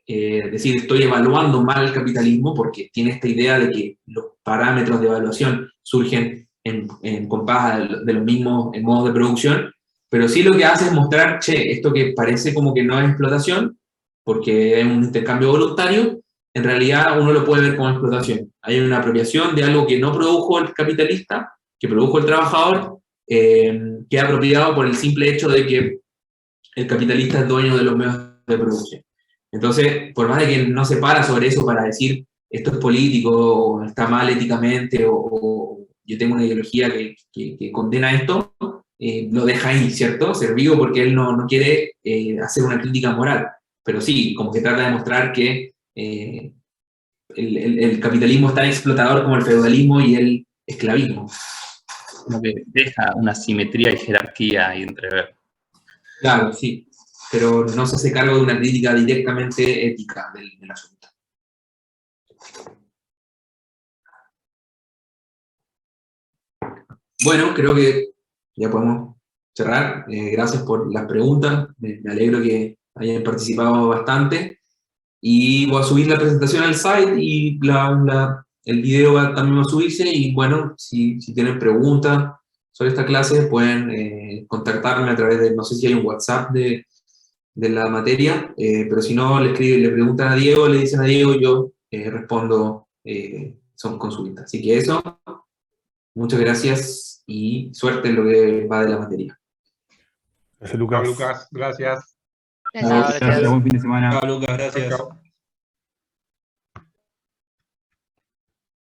es decir, estoy evaluando mal el capitalismo, porque tiene esta idea de que los parámetros de evaluación surgen en compás de los mismos modos de producción, pero sí lo que hace es mostrar, che, esto que parece como que no es explotación, porque es un intercambio voluntario, en realidad uno lo puede ver como explotación. Hay una apropiación de algo que no produjo el capitalista, que produjo el trabajador, queda apropiado por el simple hecho de que el capitalista es dueño de los medios de producción. Entonces, por más de que no se para sobre eso para decir esto es político, o está mal éticamente, o yo tengo una ideología que condena esto, lo deja ahí, ¿cierto? Servido, porque él no quiere hacer una crítica moral, pero sí, como que trata de mostrar que el capitalismo es tan explotador como el feudalismo y el esclavismo. Como que deja una simetría y jerarquía ahí entrever. Claro, sí, pero no se hace cargo de una crítica directamente ética del asunto. Bueno, creo que ya podemos cerrar. Gracias por las preguntas, me alegro que hayan participado bastante, y voy a subir la presentación al site y el video también va a subirse, y bueno, si tienen preguntas sobre esta clase pueden contactarme a través de, no sé si hay un WhatsApp de la materia, pero si no, le preguntan a Diego, le dicen a Diego, yo respondo, son consultas. Así que eso, muchas gracias y suerte en lo que va de la materia. Gracias, Lucas. Lucas, gracias. Gracias. Buen fin de semana. Chao, Lucas, gracias. Chao.